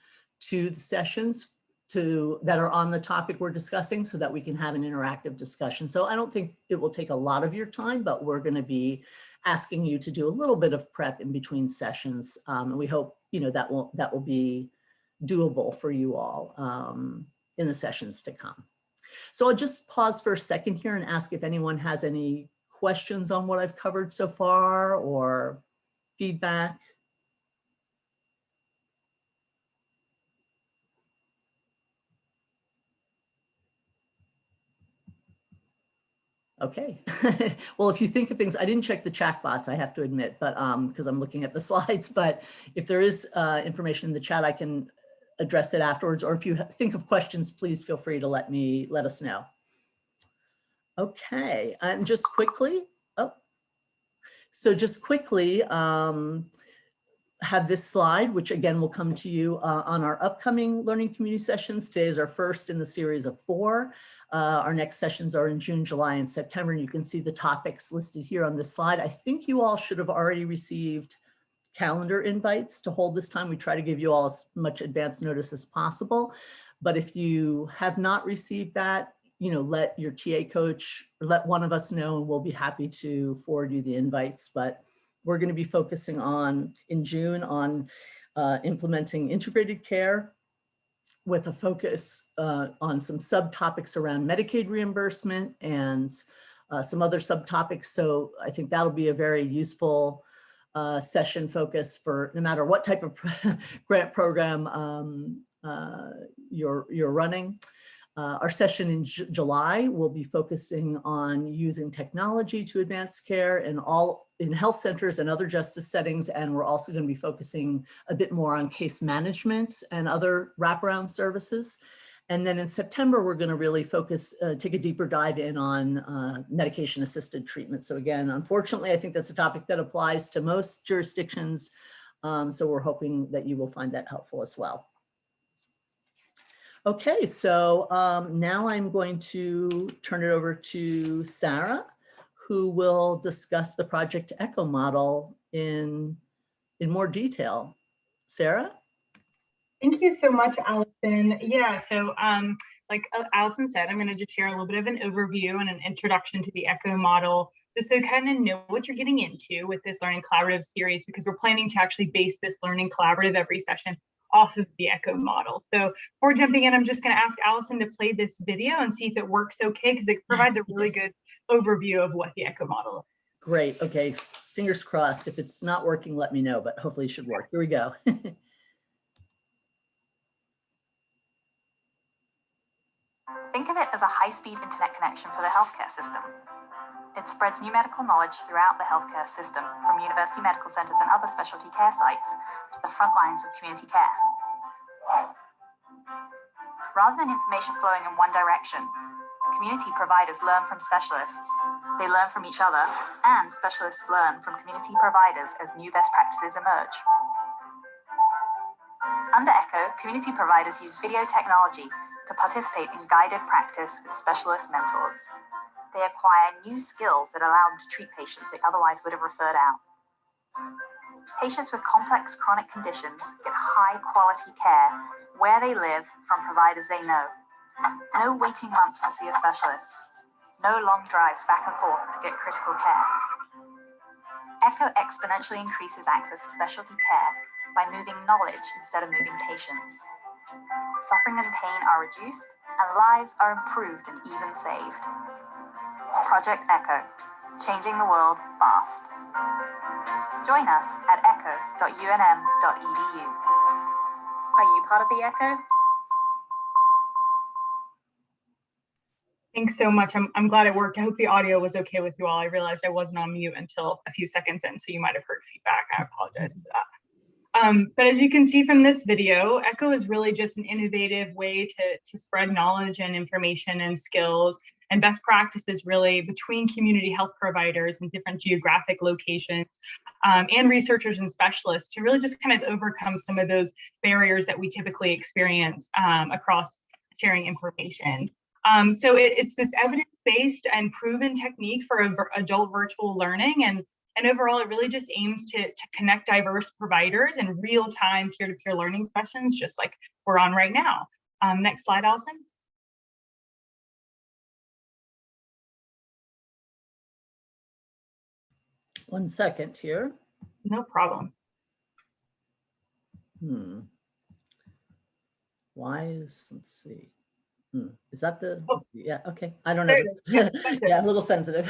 to the sessions that are on the topic we're discussing, so that we can have an interactive discussion. So I don't think it will take a lot of your time, but we're going to be asking you to do a little bit of prep in between sessions. And we hope, you know, that will be doable for you all in the sessions to come. So I'll just pause for a second here and ask if anyone has any questions on what I've covered so far or feedback. Okay. Well, if you think of things, I didn't check the chat box, I have to admit, but because I'm looking at the slides, but if there is information in the chat, I can address it afterwards. Or if you think of questions, please feel free to let us know. Okay, and just quickly, have this slide, which again will come to you on our upcoming learning community sessions. Today is our first in the series of 4. Our next sessions are in June, July, and September. And you can see the topics listed here on this slide. I think you all should have already received calendar invites to hold this time. We try to give you all as much advance notice as possible. But if you have not received that, you know, let your TA coach or let one of us know, and we'll be happy to forward you the invites. But we're going to be focusing in June on implementing integrated care with a focus on some subtopics around Medicaid reimbursement and some other subtopics. So I think that'll be a very useful session focus for no matter what type of grant program you're running. Our session in July will be focusing on using technology to advance care in health centers and other justice settings. And we're also going to be focusing a bit more on case management and other wraparound services. And then in September, we're going to really take a deeper dive in on medication-assisted treatment. So again, unfortunately, I think that's a topic that applies to most jurisdictions. So we're hoping that you will find that helpful as well. Okay, so now I'm going to turn it over to Sarah, who will discuss the Project Echo model in more detail. Sarah? Thank you so much, Allison. Yeah, so like Allison said, I'm going to just share a little bit of an overview and an introduction to the Echo model, just so you kind of know what you're getting into with this Learning Collaborative series, because we're planning to actually base this Learning Collaborative every session off of the Echo model. So before jumping in, I'm just going to ask Allison to play this video and see if it works okay, because it provides a really good overview of what the Echo model is. Great. Okay. Fingers crossed. If it's not working, let me know, but hopefully it should work. Here we go. Think of it as a high-speed internet connection for the healthcare system. It spreads new medical knowledge throughout the healthcare system, from university medical centers and other specialty care sites to the front lines of community care. Rather than information flowing in one direction, community providers learn from specialists. They learn from each other, and specialists learn from community providers as new best practices emerge. Under Echo, community providers use video technology to participate in guided practice with specialist mentors. They acquire new skills that allow them to treat patients they otherwise would have referred out. Patients with complex chronic conditions get high-quality care where they live from providers they know. No waiting months to see a specialist. No long drives back and forth to get critical care. Echo exponentially increases access to specialty care by moving knowledge instead of moving patients. Suffering and pain are reduced, and lives are improved and even saved. Project Echo, changing the world fast. Join us at echo.unm.edu. Are you part of the Echo? Thanks so much. I'm glad it worked. I hope the audio was okay with you all. I realized I wasn't on mute until a few seconds in, so you might have heard feedback. I apologize for that. But as you can see from this video, Echo is really just an innovative way to spread knowledge and information and skills and best practices really between community health providers in different geographic locations and researchers and specialists to really just kind of overcome some of those barriers that we typically experience across sharing information. So it's this evidence-based and proven technique for adult virtual learning, and overall, it really just aims to connect diverse providers in real-time peer-to-peer learning sessions, just like we're on right now. Next slide, Allison. One second here. No problem. Why is, let's see. Is that the, yeah, okay. I don't know. Yeah, a little sensitive.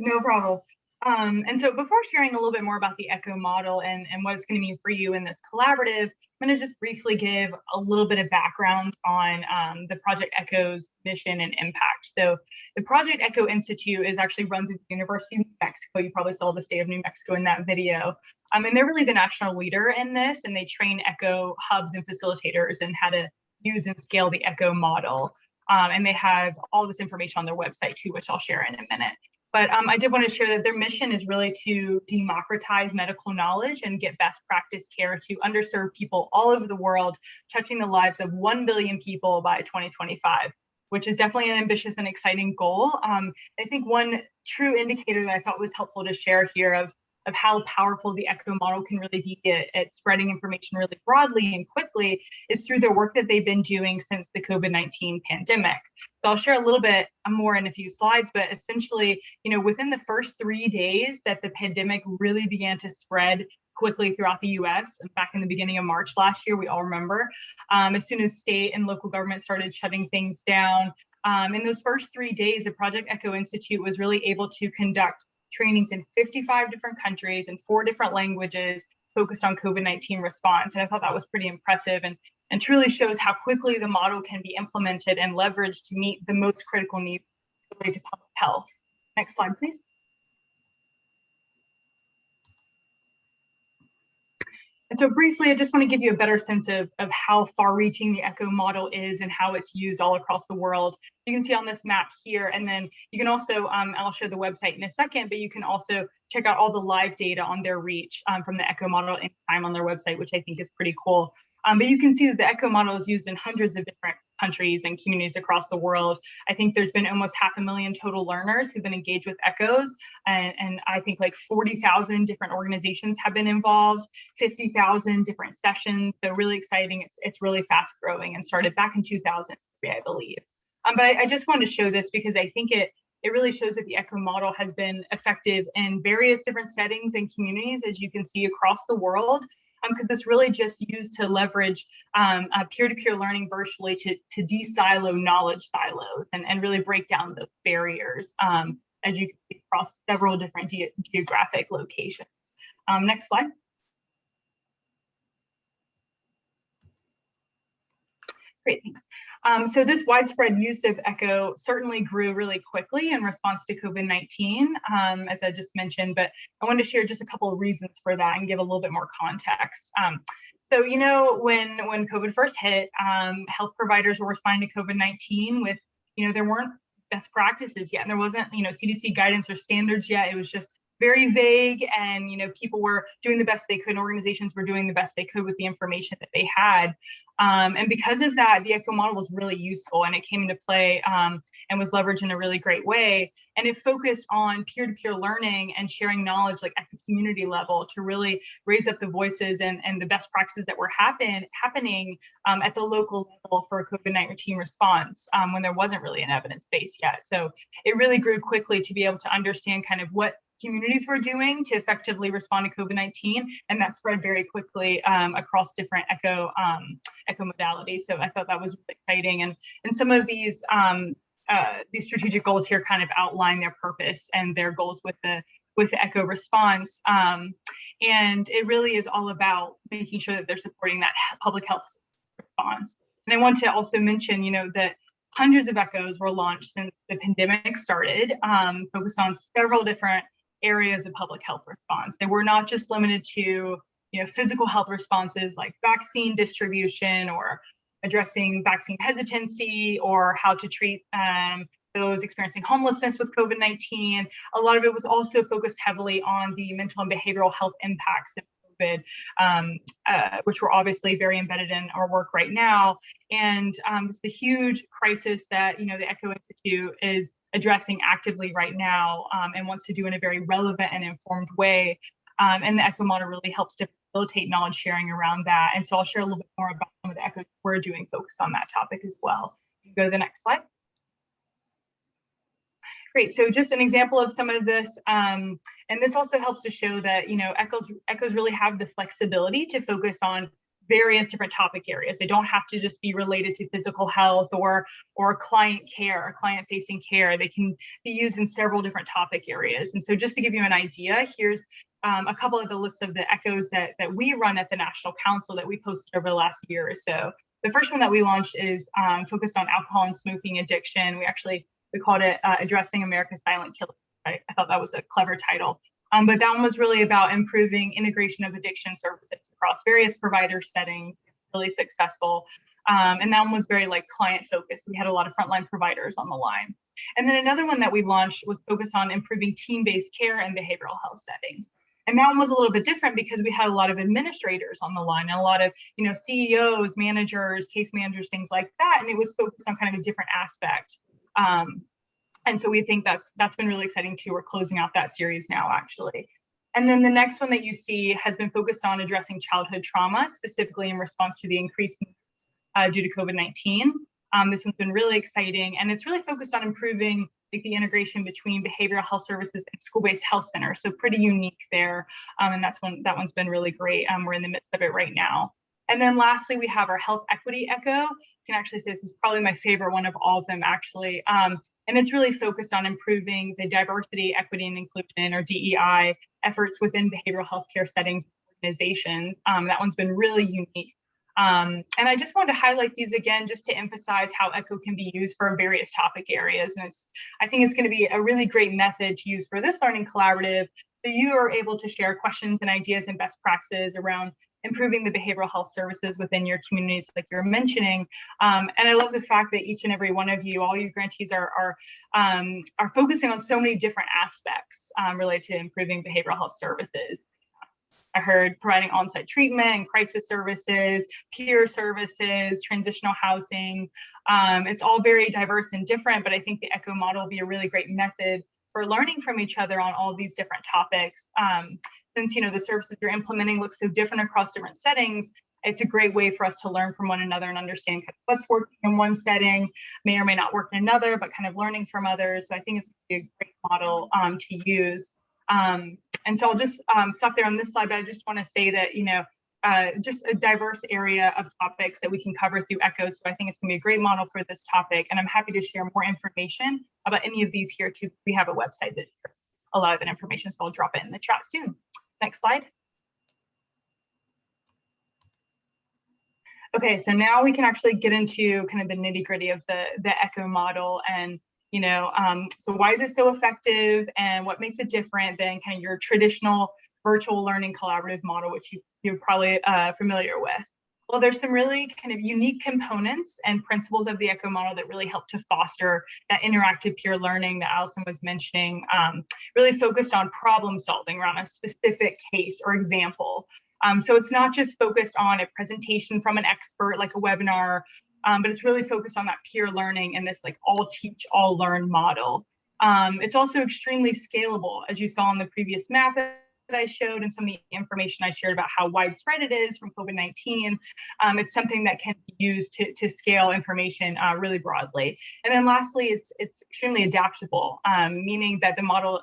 No problem. And so before sharing a little bit more about the Echo model and what it's going to mean for you in this collaborative, I'm going to just briefly give a little bit of background on the Project Echo's mission and impact. So the Project Echo Institute is actually run through the University of New Mexico. You probably saw the state of New Mexico in that video. And they're really the national leader in this, and they train Echo hubs and facilitators in how to use and scale the Echo model. And they have all this information on their website too, which I'll share in a minute. But I did want to share that their mission is really to democratize medical knowledge and get best practice care to underserved people all over the world, touching the lives of 1 billion people by 2025, which is definitely an ambitious and exciting goal. I think one true indicator that I thought was helpful to share here of how powerful the Echo model can really be at spreading information really broadly and quickly is through their work that they've been doing since the COVID-19 pandemic. So I'll share a little bit more in a few slides, but essentially, within the first 3 days that the pandemic really began to spread quickly throughout the US, back in the beginning of March last year, we all remember, as soon as state and local government started shutting things down, in those first 3 days, the Project Echo Institute was really able to conduct trainings in 55 different countries and 4 different languages focused on COVID-19 response. And I thought that was pretty impressive and truly shows how quickly the model can be implemented and leveraged to meet the most critical needs related to public health. Next slide, please. And so briefly, I just want to give you a better sense of how far-reaching the Echo model is and how it's used all across the world. You can see on this map here, and then you can also, I'll share the website in a second, but you can also check out all the live data on their reach from the Echo model anytime on their website, which I think is pretty cool. But you can see that the Echo model is used in hundreds of different countries and communities across the world. I think there's been almost 500,000 total learners who've been engaged with Echoes. And I think like 40,000 different organizations have been involved, 50,000 different sessions. So really exciting. It's really fast growing and started back in 2003, I believe. But I just wanted to show this because I think it really shows that the Echo model has been effective in various different settings and communities, as you can see across the world. Because it's really just used to leverage peer-to-peer learning virtually to de-silo knowledge silos and really break down those barriers, as you can see across several different geographic locations. Next slide. Great, thanks. So this widespread use of Echo certainly grew really quickly in response to COVID-19, as I just mentioned, but I wanted to share just a couple of reasons for that and give a little bit more context. So, when COVID first hit, health providers were responding to COVID-19 with, there weren't best practices yet, and there wasn't, CDC guidance or standards yet. It was just very vague, and people were doing the best they could, and organizations were doing the best they could with the information that they had. And because of that, the Echo model was really useful, and it came into play and was leveraged in a really great way. And it focused on peer-to-peer learning and sharing knowledge like at the community level to really raise up the voices and the best practices that were happening at the local level for a COVID-19 response when there wasn't really an evidence base yet. So it really grew quickly to be able to understand kind of what communities were doing to effectively respond to COVID-19, and that spread very quickly across different Echo modalities. So I thought that was really exciting, and some of these these strategic goals here kind of outline their purpose and their goals with the ECHO response. And it really is all about making sure that they're supporting that public health response. And I want to also mention, that hundreds of ECHOs were launched since the pandemic started, focused on several different areas of public health response. They were not just limited to, physical health responses like vaccine distribution or addressing vaccine hesitancy or how to treat those experiencing homelessness with COVID-19. A lot of it was also focused heavily on the mental and behavioral health impacts of COVID, which were obviously very embedded in our work right now. And it's a huge crisis that, the ECHO Institute is addressing actively right now and wants to do in a very relevant and informed way. And the ECHO model really helps to facilitate knowledge sharing around that. And so I'll share a little bit more about some of the ECHOs we're doing focused on that topic as well. Go to the next slide. Great, so just an example of some of this, and this also helps to show that, ECHOs really have the flexibility to focus on various different topic areas. They don't have to just be related to physical health or client care, client-facing care. They can be used in several different topic areas. And so just to give you an idea, here's a couple of the lists of the ECHOs that we run at the National Council that we posted over the last year or so. The first one that we launched is focused on alcohol and smoking addiction. We called it Addressing America's Silent Killer. I thought that was a clever title. But that one was really about improving integration of addiction services across various provider settings, really successful. And that one was very client focused. We had a lot of frontline providers on the line. And then another one that we launched was focused on improving team-based care and behavioral health settings. And that one was a little bit different because we had a lot of administrators on the line and a lot of, CEOs, managers, case managers, things like that. And it was focused on kind of a different aspect. And so we think that's been really exciting too. We're closing out that series now, actually. And then the next one that you see has been focused on addressing childhood trauma, specifically in response to the increase due to COVID-19. This one's been really exciting, and it's really focused on improving the integration between behavioral health services and school-based health centers. So pretty unique there, and that one's been really great. We're in the midst of it right now. And then lastly, we have our health equity ECHO. I can actually say this is probably my favorite one of all of them, actually. And it's really focused on improving the diversity, equity, and inclusion, or DEI, efforts within behavioral healthcare settings and organizations. That one's been really unique. And I just wanted to highlight these again, just to emphasize how ECHO can be used for various topic areas. And I think it's going to be a really great method to use for this learning collaborative. So you are able to share questions and ideas and best practices around improving the behavioral health services within your communities, like you're mentioning. And I love the fact that each and every one of you, all you grantees are focusing on so many different aspects related to improving behavioral health services. I heard providing on-site treatment and crisis services, peer services, transitional housing. It's all very diverse and different, but I think the ECHO model will be a really great method for learning from each other on all these different topics. Since the services you're implementing look so different across different settings, it's a great way for us to learn from one another and understand what's working in one setting may or may not work in another, but kind of learning from others. So I think it's a great model to use. And so I'll just stop there on this slide, but I just want to say that, just a diverse area of topics that we can cover through ECHO. So I think it's going to be a great model for this topic. And I'm happy to share more information about any of these here too. We have a website that shares a lot of that information, so I'll drop it in the chat soon. Next slide. Okay, so now we can actually get into kind of the nitty gritty of the ECHO model and so why is it so effective and what makes it different than kind of your traditional virtual learning collaborative model, which you're probably familiar with? Well, there's some really kind of unique components and principles of the ECHO model that really help to foster that interactive peer learning that Allison was mentioning, really focused on problem solving around a specific case or example. So it's not just focused on a presentation from an expert like a webinar, but it's really focused on that peer learning and this all teach, all learn model. It's also extremely scalable, as you saw on the previous map that I showed and some of the information I shared about how widespread it is from COVID-19. It's something that can be used to scale information really broadly. And then lastly, it's extremely adaptable, meaning that the model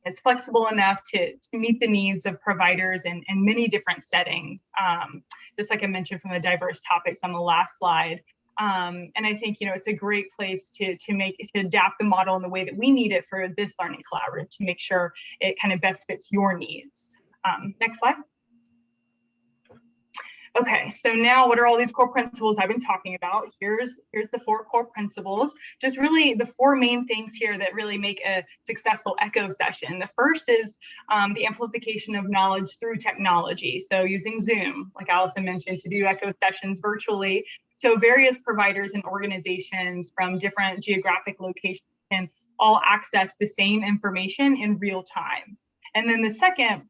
it's flexible enough to meet the needs of providers in many different settings. Just like I mentioned from the diverse topics on the last slide. And I think, it's a great place to adapt the model in the way that we need it for this learning collaborative to make sure it kind of best fits your needs. Next slide. Okay, so now what are all these core principles I've been talking about? Here's the 4 core principles, just really the 4 main things here that really make a successful ECHO session. The first is the amplification of knowledge through technology. So using Zoom, like Allison mentioned, to do ECHO sessions virtually. So various providers and organizations from different geographic locations can all access the same information in real time. And then the second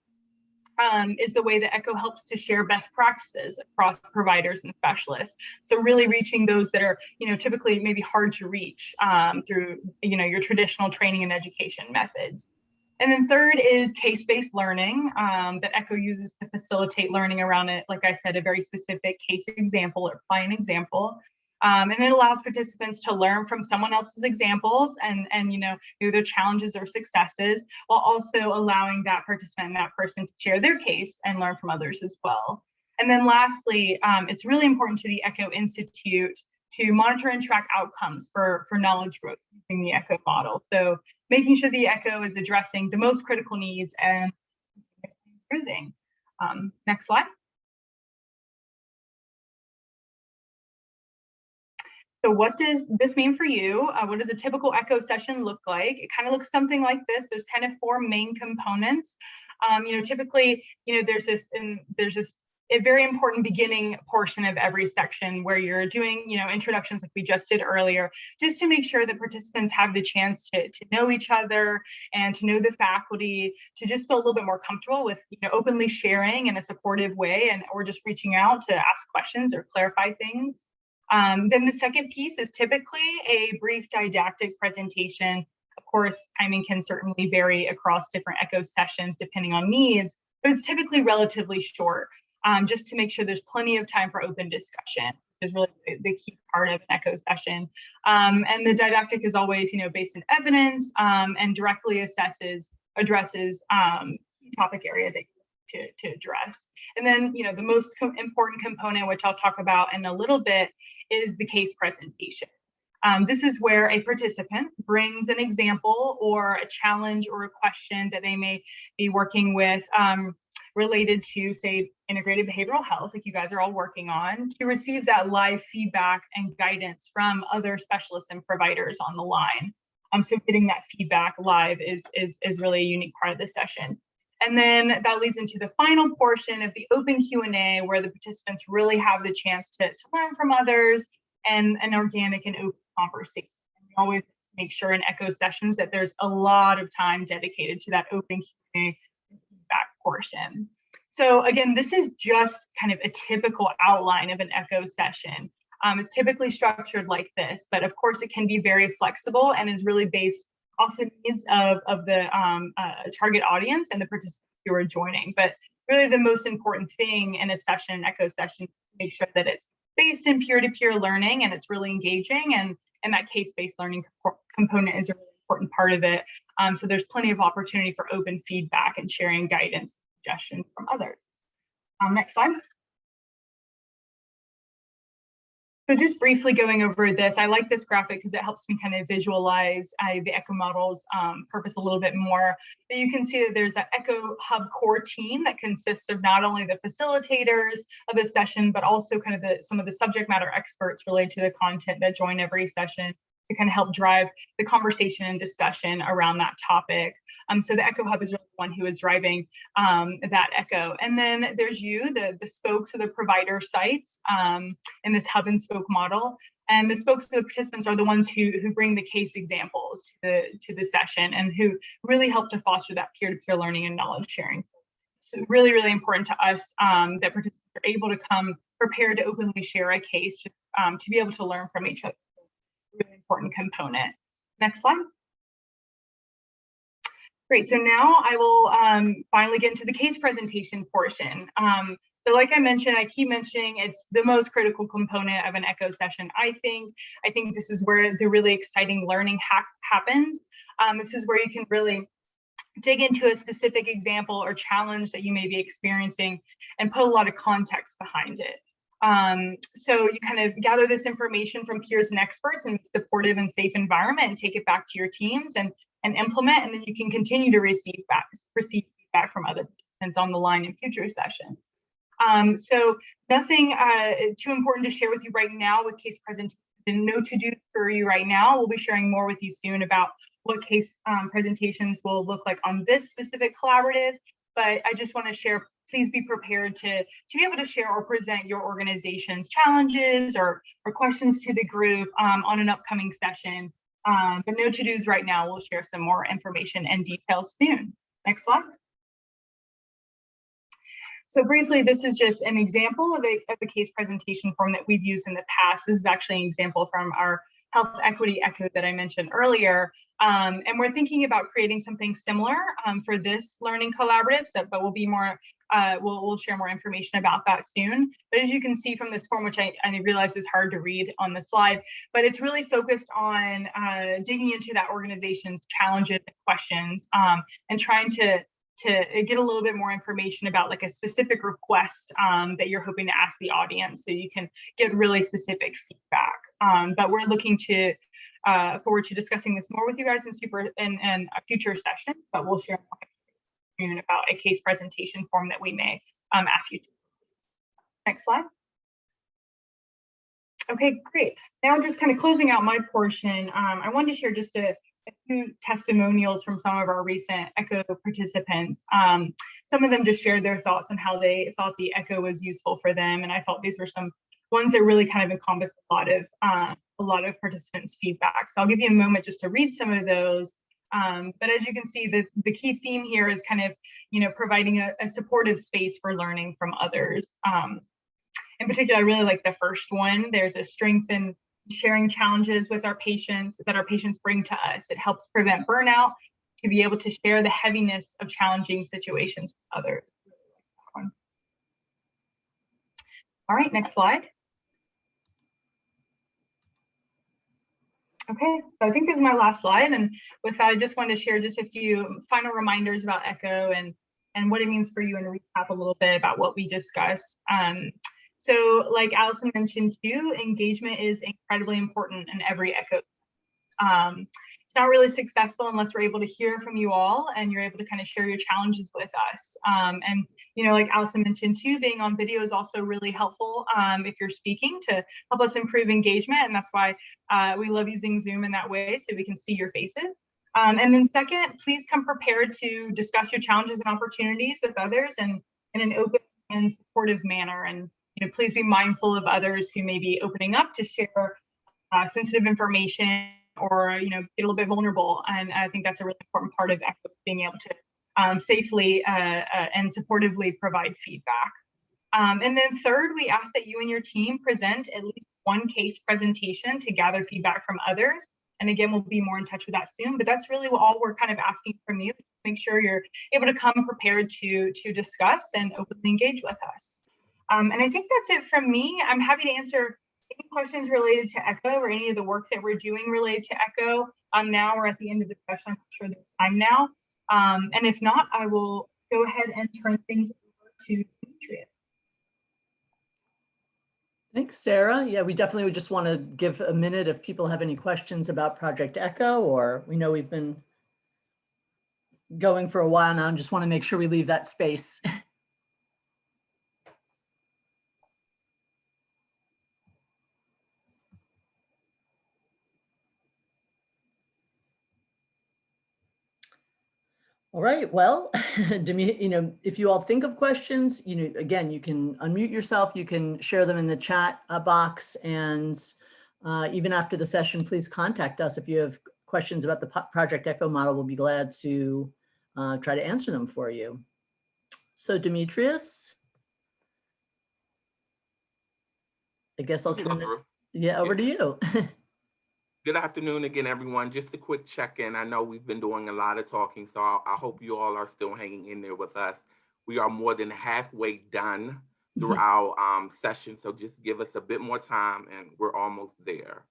is the way that ECHO helps to share best practices across providers and specialists. So really reaching those that are, typically maybe hard to reach through, your traditional training and education methods. And then third is case-based learning that ECHO uses to facilitate learning around it. Like I said, a very specific case example or client example. And it allows participants to learn from someone else's examples and their challenges or successes, while also allowing that participant and that person to share their case and learn from others as well. And then lastly, it's really important to the ECHO Institute to monitor and track outcomes for knowledge growth using the ECHO model. So making sure the ECHO is addressing the most critical needs and improving. Next slide. So what does this mean for you? What does a typical ECHO session look like? It kind of looks something like this. There's kind of 4 main components. Typically, there's a very important beginning portion of every section where you're doing, introductions like we just did earlier, just to make sure that participants have the chance to know each other and to know the faculty, to just feel a little bit more comfortable with, openly sharing in a supportive way, or just reaching out to ask questions or clarify things. Then the second piece is typically a brief didactic presentation. Of course, timing can certainly vary across different ECHO sessions depending on needs, but it's typically relatively short, just to make sure there's plenty of time for open discussion, which is really the key part of an ECHO session. And the didactic is always, based in evidence and directly addresses topic area that to address. And then, the most important component, which I'll talk about in a little bit, is the case presentation. This is where a participant brings an example or a challenge or a question that they may be working with related to, say, integrated behavioral health, like you guys are all working on, to receive that live feedback and guidance from other specialists and providers on the line. So getting that feedback live is really a unique part of the session. And then that leads into the final portion of the open Q&A, where the participants really have the chance to learn from others and an organic and open conversation. And we always make sure in ECHO sessions that there's a lot of time dedicated to that open Q&A feedback portion. So again, this is just kind of a typical outline of an ECHO session. It's typically structured like this, but of course it can be very flexible and is really based off the needs of the target audience and the participants who are joining. But really the most important thing in a session, ECHO session, is to make sure that it's based in peer-to-peer learning and it's really engaging, and that case-based learning component is a really important part of it. So there's plenty of opportunity for open feedback and sharing guidance, suggestions from others. Next slide. So just briefly going over this, I like this graphic because it helps me kind of visualize the ECHO model's purpose a little bit more. But you can see that there's that ECHO Hub core team that consists of not only the facilitators of the session, but also kind of some of the subject matter experts related to the content that join every session to kind of help drive the conversation and discussion around that topic. So the ECHO Hub is really the one who is driving that ECHO. And then there's you, the spokes of the provider sites in this hub and spoke model. And the spokes of the participants are the ones who bring the case examples to the session and who really help to foster that peer-to-peer learning and knowledge sharing. So really, really important to us that participants are able to come prepared to openly share a case to be able to learn from each other. Really important component. Next slide. Great, so now I will finally get into the case presentation portion. So like I mentioned, I keep mentioning it's the most critical component of an ECHO session. I think this is where the really exciting learning happens. This is where you can really dig into a specific example or challenge that you may be experiencing and put a lot of context behind it. So you kind of gather this information from peers and experts in a supportive and safe environment and take it back to your teams and implement, and then you can continue to receive feedback from other participants on the line in future sessions. So nothing too important to share with you right now with case presentations and no to-do for you right now. We'll be sharing more with you soon about what case presentations will look like on this specific collaborative, but I just want to share, please be prepared to be able to share or present your organization's challenges or questions to the group on an upcoming session. But no to-dos right now. We'll share some more information and details soon. Next slide. So briefly, this is just an example of a case presentation form that we've used in the past. This is actually an example from our Health Equity Echo that I mentioned earlier. And we're thinking about creating something similar for this learning collaborative, but we'll be more, we'll share more information about that soon. But as you can see from this form, which I realize is hard to read on the slide, but it's really focused on digging into that organization's challenges and questions and trying to get a little bit more information about like a specific request that you're hoping to ask the audience, so you can get really specific feedback. But we're looking to forward to discussing this more with you guys in a future session, but we'll share more soon about a case presentation form that we may ask you to. Next slide. Okay, great. Now just kind of closing out my portion, I wanted to share just a few testimonials from some of our recent ECHO participants. Some of them just shared their thoughts on how they thought the ECHO was useful for them, and I thought these were some ones that really kind of encompass a lot of participants' feedback. So I'll give you a moment just to read some of those. But as you can see, the key theme here is kind of, providing a supportive space for learning from others. In particular, I really like the first one. There's a strength in sharing challenges with our patients that our patients bring to us. It helps prevent burnout, to be able to share the heaviness of challenging situations with others. All right, next slide. Okay, so I think this is my last slide. And with that, I just wanted to share just a few final reminders about ECHO and what it means for you, and recap a little bit about what we discussed. So like Allison mentioned too, engagement is incredibly important in every ECHO. It's not really successful unless we're able to hear from you all and you're able to kind of share your challenges with us. And like Allison mentioned too, being on video is also really helpful if you're speaking, to help us improve engagement. And that's why we love using Zoom in that way, so we can see your faces. And then second, please come prepared to discuss your challenges and opportunities with others and in an open and supportive manner. And please be mindful of others who may be opening up to share sensitive information or get a little bit vulnerable. And I think that's a really important part of ECHO, being able to safely and supportively provide feedback. And then third, we ask that you and your team present at least one case presentation to gather feedback from others. And again, we'll be more in touch with that soon, but that's really all we're kind of asking from you. Make sure you're able to come prepared to discuss and openly engage with us. And I think that's it from me. I'm happy to answer any questions related to ECHO or any of the work that we're doing related to ECHO. Now we're at the end of the session. I'm not sure there's time now. And if not, I will go ahead and turn things over to Demetrius. Thanks, Sarah. Yeah, we definitely would just want to give a minute if people have any questions about Project ECHO, or we know we've been going for a while now and just want to make sure we leave that space. All right, well, if you all think of questions, again, you can unmute yourself, you can share them in the chat box, and even after the session, please contact us if you have questions about the Project ECHO model. We'll be glad to try to answer them for you. So Demetrius, I guess I'll turn it over to you. Good afternoon again, everyone. Just a quick check-in. I know we've been doing a lot of talking, so I hope you all are still hanging in there with us. We are more than halfway done through our session, so just give us a bit more time and we're almost there.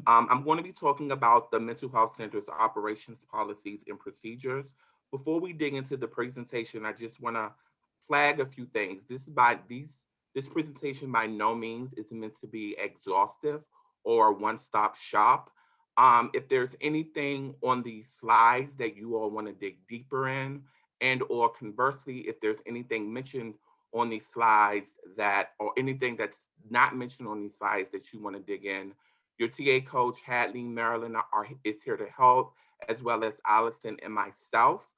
I'm going to be talking about the Mental Health Center's operations, policies, and procedures. Before we dig into the presentation, I just want to flag a few things. This This presentation by no means is meant to be exhaustive or one-stop shop. If there's anything on these slides that you all want to dig deeper in, and or conversely, if there's anything mentioned on these slides that, or anything that's not mentioned on these slides that you want to dig in, your TA coach, Hadley, Marilyn, is here to help, as well as Allison and myself.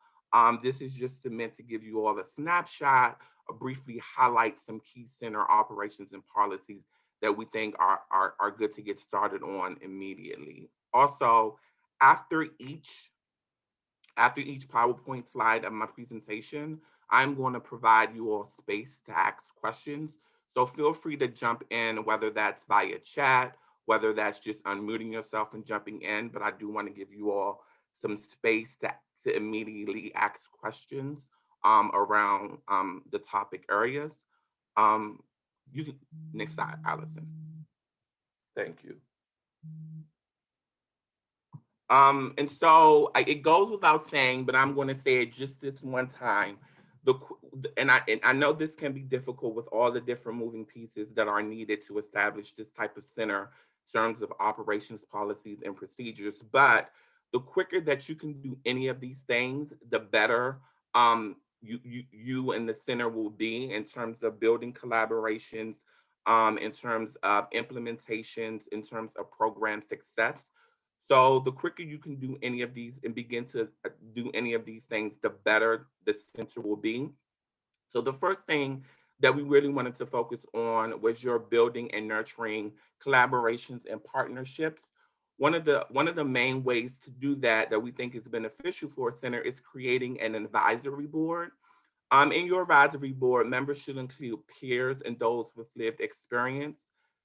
This is just meant to give you all a snapshot, or briefly highlight some key center operations and policies that we think are good to get started on immediately. Also, after each PowerPoint slide of my presentation, I'm going to provide you all space to ask questions. So feel free to jump in, whether that's via chat, whether that's just unmuting yourself and jumping in, but I do want to give you all some space to immediately ask questions around the topic areas. You can, next slide, Allison. Thank you. And so it goes without saying, but I'm going to say it just this one time. And I know this can be difficult with all the different moving pieces that are needed to establish this type of center in terms of operations, policies, and procedures. But the quicker that you can do any of these things, the better you and the center will be in terms of building collaborations, in terms of implementations, in terms of program success. So the quicker you can do any of these and begin to do any of these things, the better the center will be. So the first thing that we really wanted to focus on was your building and nurturing collaborations and partnerships. One of the main ways to do that we think is beneficial for a center is creating an advisory board. In your advisory board, members should include peers and those with lived experience,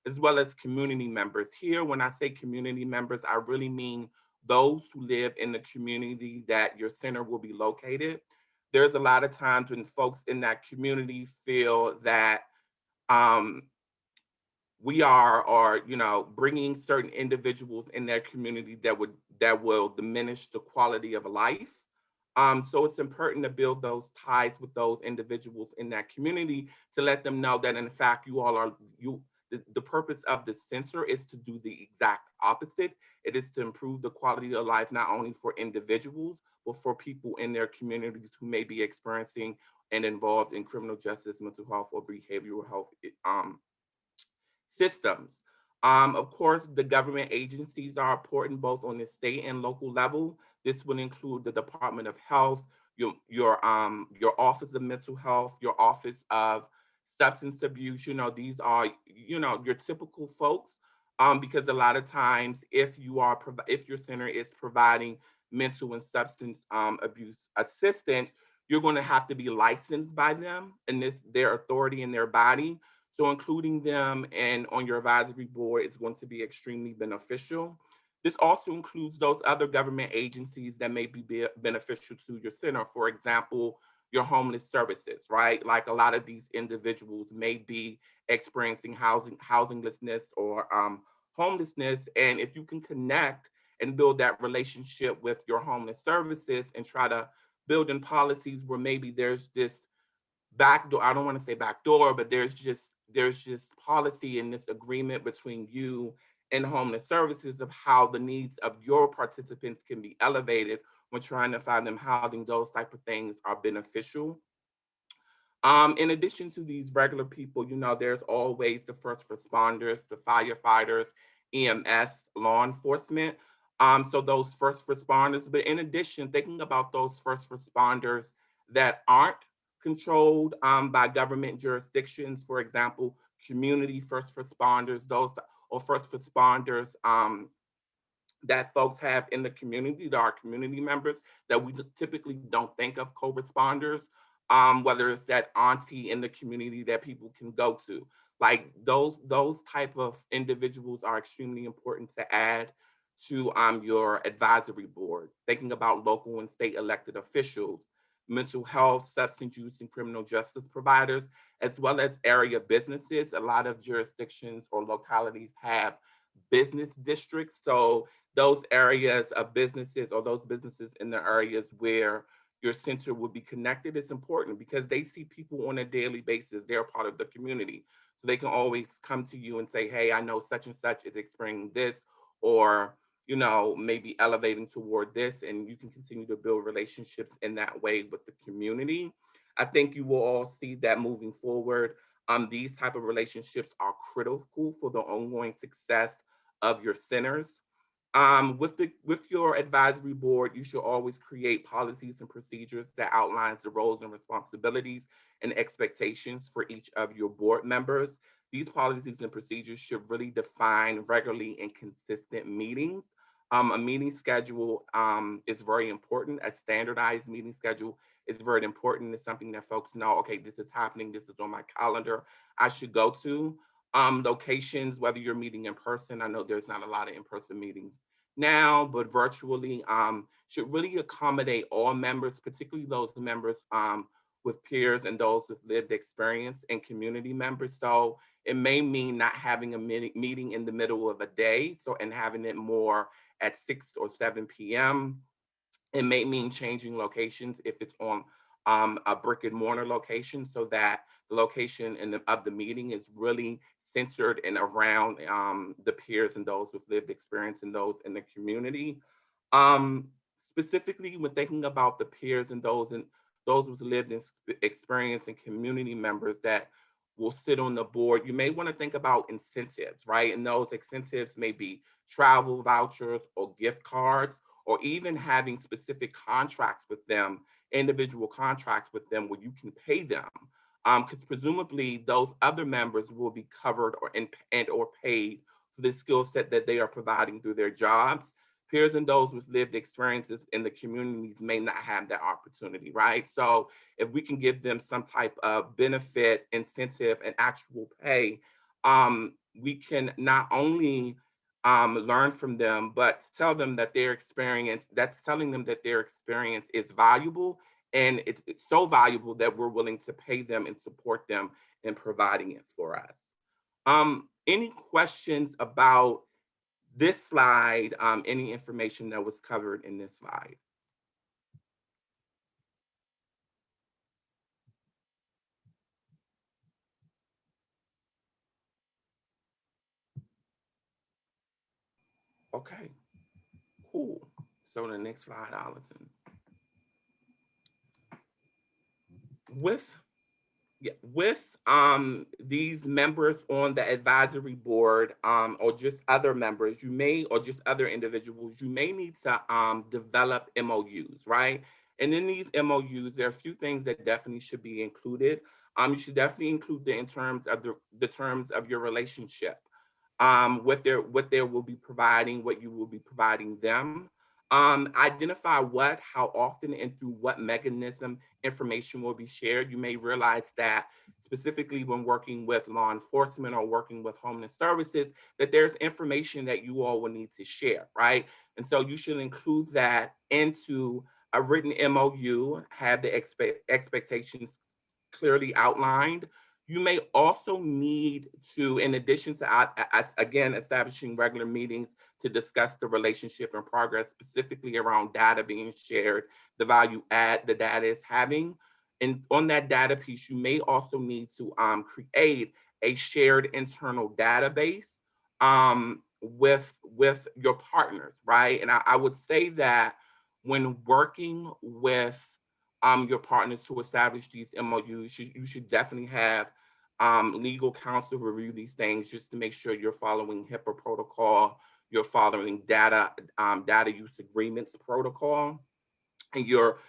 as well as community members. Here, when I say community members, I really mean those who live in the community that your center will be located. There's a lot of times when folks in that community feel that we are bringing certain individuals in their community that will diminish the quality of life. So it's important to build those ties with those individuals in that community to let them know that in fact the purpose of the center is to do the exact opposite. It is to improve the quality of life, not only for individuals, but for people in their communities who may be experiencing and involved in criminal justice, mental health, or behavioral health systems. Of course, the government agencies are important both on the state and local level. This would include the Department of Health, your Office of Mental Health, your Office of Substance Abuse. These are your typical folks, because a lot of times if your center is providing mental and substance abuse assistance, you're going to have to be licensed by them and their authority in their body. So including them and on your advisory board is going to be extremely beneficial. This also includes those other government agencies that may be beneficial to your center. For example, your homeless services, right? Like a lot of these individuals may be experiencing housinglessness or homelessness. And if you can connect and build that relationship with your homeless services and try to build in policies where maybe there's this backdoor, I don't want to say backdoor, but there's just policy in this agreement between you and homeless services of how the needs of your participants can be elevated when trying to find them housing. Those type of things are beneficial. In addition to these regular people, there's always the first responders, the firefighters, EMS, law enforcement. So those first responders, but in addition, thinking about those first responders that aren't controlled by government jurisdictions, for example, community first responders, those or first responders that folks have in the community, that are community members that we typically don't think of co-responders, whether it's that auntie in the community that people can go to. Like those type of individuals are extremely important to add to your advisory board, thinking about local and state elected officials, mental health, substance use, and criminal justice providers, as well as area businesses. A lot of jurisdictions or localities have business districts. So those areas of businesses or those businesses in the areas where your center will be connected is important because they see people on a daily basis. They're part of the community. So they can always come to you and say, hey, I know such and such is experiencing this, or, you know, maybe elevating toward this, and you can continue to build relationships in that way with the community. I think you will all see that moving forward. These type of relationships are critical for the ongoing success of your centers. With your advisory board, you should always create policies and procedures that outlines the roles and responsibilities and expectations for each of your board members. These policies and procedures should really define regularly and consistent meetings. A meeting schedule is very important. A standardized meeting schedule is very important. It's something that folks know, okay, this is happening, this is on my calendar, I should go to. Locations, whether you're meeting in person, I know there's not a lot of in-person meetings now, but virtually should really accommodate all members, particularly those members with peers and those with lived experience and community members. So it may mean not having a meeting in the middle of a day, and having it more at 6 or 7 p.m. It may mean changing locations if it's on a brick and mortar location, so that the location of the meeting is really centered and around the peers and those with lived experience and those in the community. Specifically, when thinking about the peers and those with lived experience and community members that will sit on the board, you may want to think about incentives, right? And those incentives may be travel vouchers or gift cards, or even having specific contracts with them, individual contracts with them where you can pay them. Because presumably those other members will be covered or paid for the skill set that they are providing through their jobs. Peers and those with lived experiences in the communities may not have that opportunity, right? So if we can give them some type of benefit, incentive, and actual pay, we can not only learn from them, but tell them that their experience, that's telling them that their experience is valuable, and it's so valuable that we're willing to pay them and support them in providing it for us. Any questions about this slide, any information that was covered in this slide? Okay, cool. So the next slide, Allison. With these members on the advisory board, or just other members, or just other individuals, you may need to develop MOUs, right? And in these MOUs, there are a few things that definitely should be included. You should definitely include in terms of the terms of your relationship, what they will be providing, what you will be providing them. Identify what, how often, and through what mechanism information will be shared. You may realize that specifically when working with law enforcement or working with homeless services, that there's information that you all will need to share, right? And so you should include that into a written MOU, have the expectations clearly outlined. You may also need to, in addition to, again, establishing regular meetings to discuss the relationship and progress, specifically around data being shared, the value add the data is having. And on that data piece, you may also need to create a shared internal database with your partners, right? And I would say that when working with your partners to establish these MOUs, you should definitely have legal counsel review these things just to make sure you're following HIPAA protocol, you're following data use agreements protocol, and you're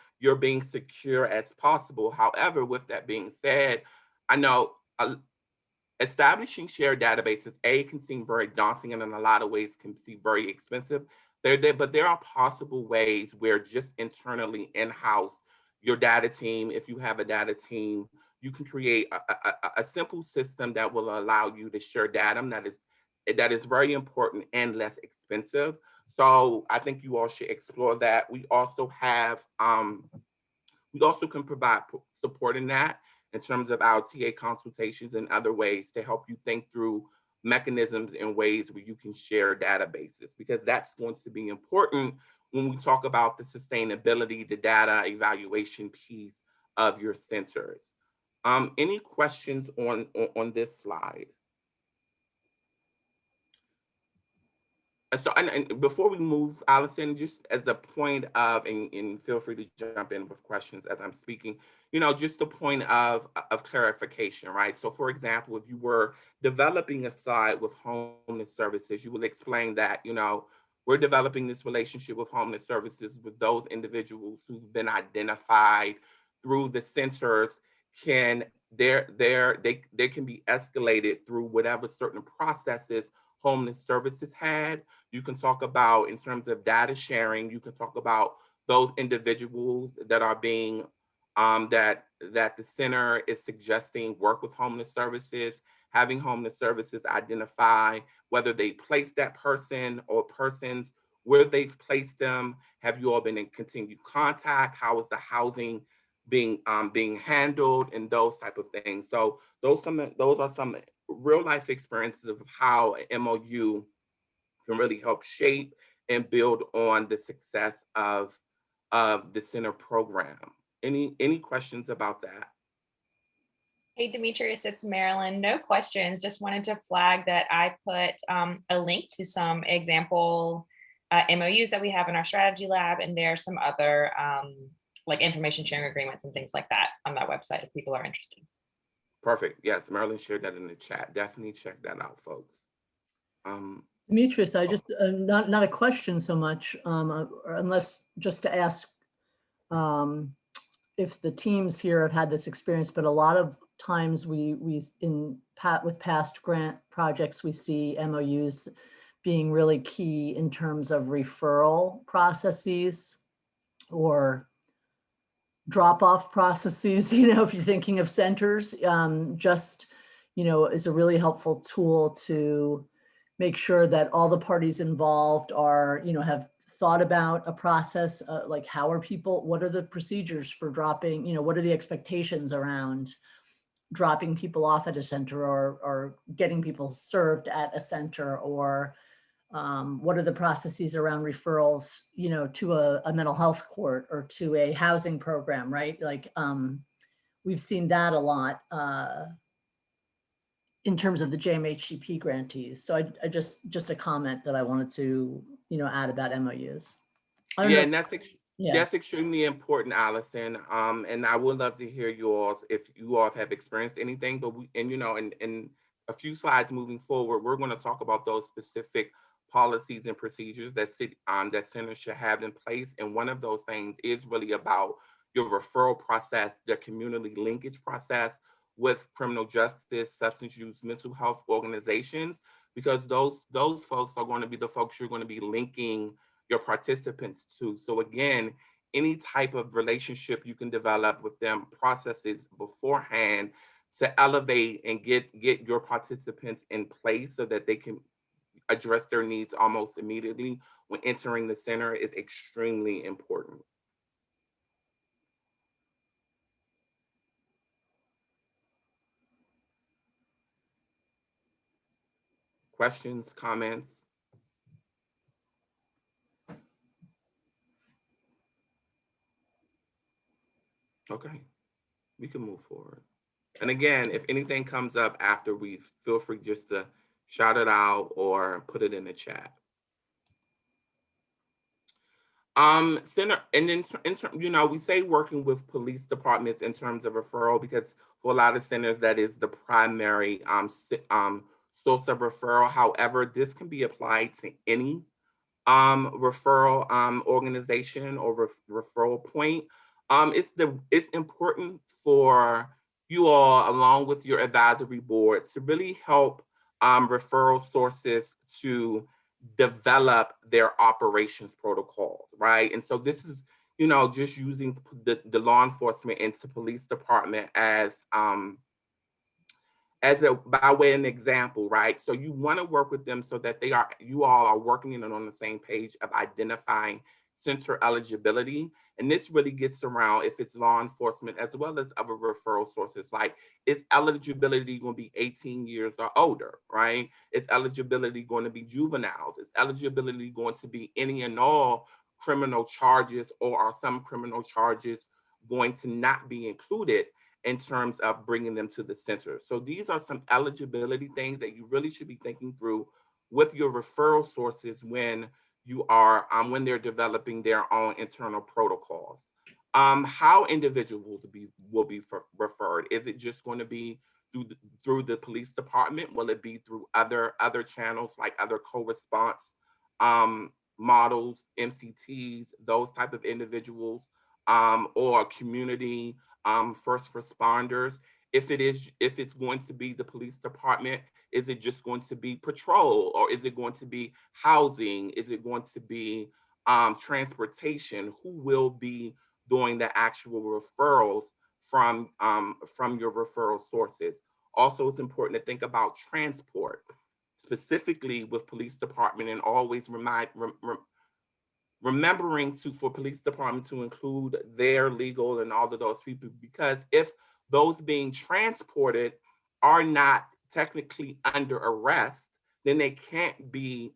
being secure as possible. However, with that being said, I know establishing shared databases, can seem very daunting, and in a lot of ways can seem very expensive. But there are possible ways where just internally in-house, your data team, if you have a data team, you can create a simple system that will allow you to share data that is very important and less expensive. So I think you all should explore that. We also have, we also can provide support in that in terms of our TA consultations and other ways to help you think through mechanisms and ways where you can share databases, because that's going to be important when we talk about the sustainability, the data evaluation piece of your centers. Any questions on this slide? So, and before we move, Allison, just as a point of, and feel free to jump in with questions as I'm speaking, just a point of clarification, right? So for example, if you were developing a side with homeless services, you will explain that, we're developing this relationship with homeless services with those individuals who've been identified through the centers. They can be escalated through whatever certain processes homeless services had. You can talk about, in terms of data sharing, you can talk about those individuals that are being, that the center is suggesting work with homeless services, having homeless services identify whether they placed that person or persons, where they've placed them. Have you all been in continued contact? How is the housing being handled, and those type of things. So those are some real life experiences of how an MOU can really help shape and build on the success of the center program. Any questions about that? Hey, Demetrius, it's Marilyn. No questions. Just wanted to flag that I put a link to some example MOUs that we have in our strategy lab, and there are some other like information sharing agreements and things like that on that website if people are interested. Perfect. Yes, Marilyn shared that in the chat. Definitely check that out, folks. Demetrius, I just, not a question so much, unless just to ask if the teams here have had this experience, but a lot of times with past grant projects, we see MOUs being really key in terms of referral processes or drop-off processes, if you're thinking of centers, just, is a really helpful tool to make sure that all the parties involved are, have thought about a process, like what are the procedures for dropping, what are the expectations around dropping people off at a center or getting people served at a center, or what are the processes around referrals, to a mental health court or to a housing program, right? Like we've seen that a lot in terms of the JMHCP grantees. So I just a comment that I wanted to, add about MOUs. Yeah, and that's extremely important, Allison. And I would love to hear yours if you all have experienced anything. But in a few slides moving forward, we're going to talk about those specific policies and procedures that centers should have in place. And one of those things is really about your referral process, the community linkage process with criminal justice, substance use, mental health organizations, because those folks are going to be the folks you're going to be linking your participants to. So again, any type of relationship you can develop with them, processes beforehand to elevate and get your participants in place so that they can address their needs almost immediately when entering the center is extremely important. Questions, comments? Okay, we can move forward. And again, if anything comes up after we, feel free just to shout it out or put it in the chat. Center, and then we say working with police departments in terms of referral, because for a lot of centers that is the primary source of referral. However, this can be applied to any referral organization or referral point. It's important for you all, along with your advisory board, to really help referral sources to develop their operations protocols, right? And so this is, just using the law enforcement and the police department as by way of an example, right? So you want to work with them so that you all are working on the same page of identifying center eligibility. And this really gets around if it's law enforcement as well as other referral sources, like is eligibility going to be 18 years or older, right? Is eligibility going to be juveniles? Is eligibility going to be any and all criminal charges, or are some criminal charges going to not be included in terms of bringing them to the center? So these are some eligibility things that you really should be thinking through with your referral sources when you are when they're developing their own internal protocols. How individuals will be referred? Is it just going to be through the police department? Will it be through other channels like other co-response models, MCTs, those type of individuals, or community first responders? If it's going to be the police department, is it just going to be patrol, or is it going to be housing? Is it going to be transportation? Who will be doing the actual referrals from your referral sources? Also, it's important to think about transport, specifically with police department, and always remembering for police department to include their legal and all of those people, because if those being transported are not technically under arrest, then they can't be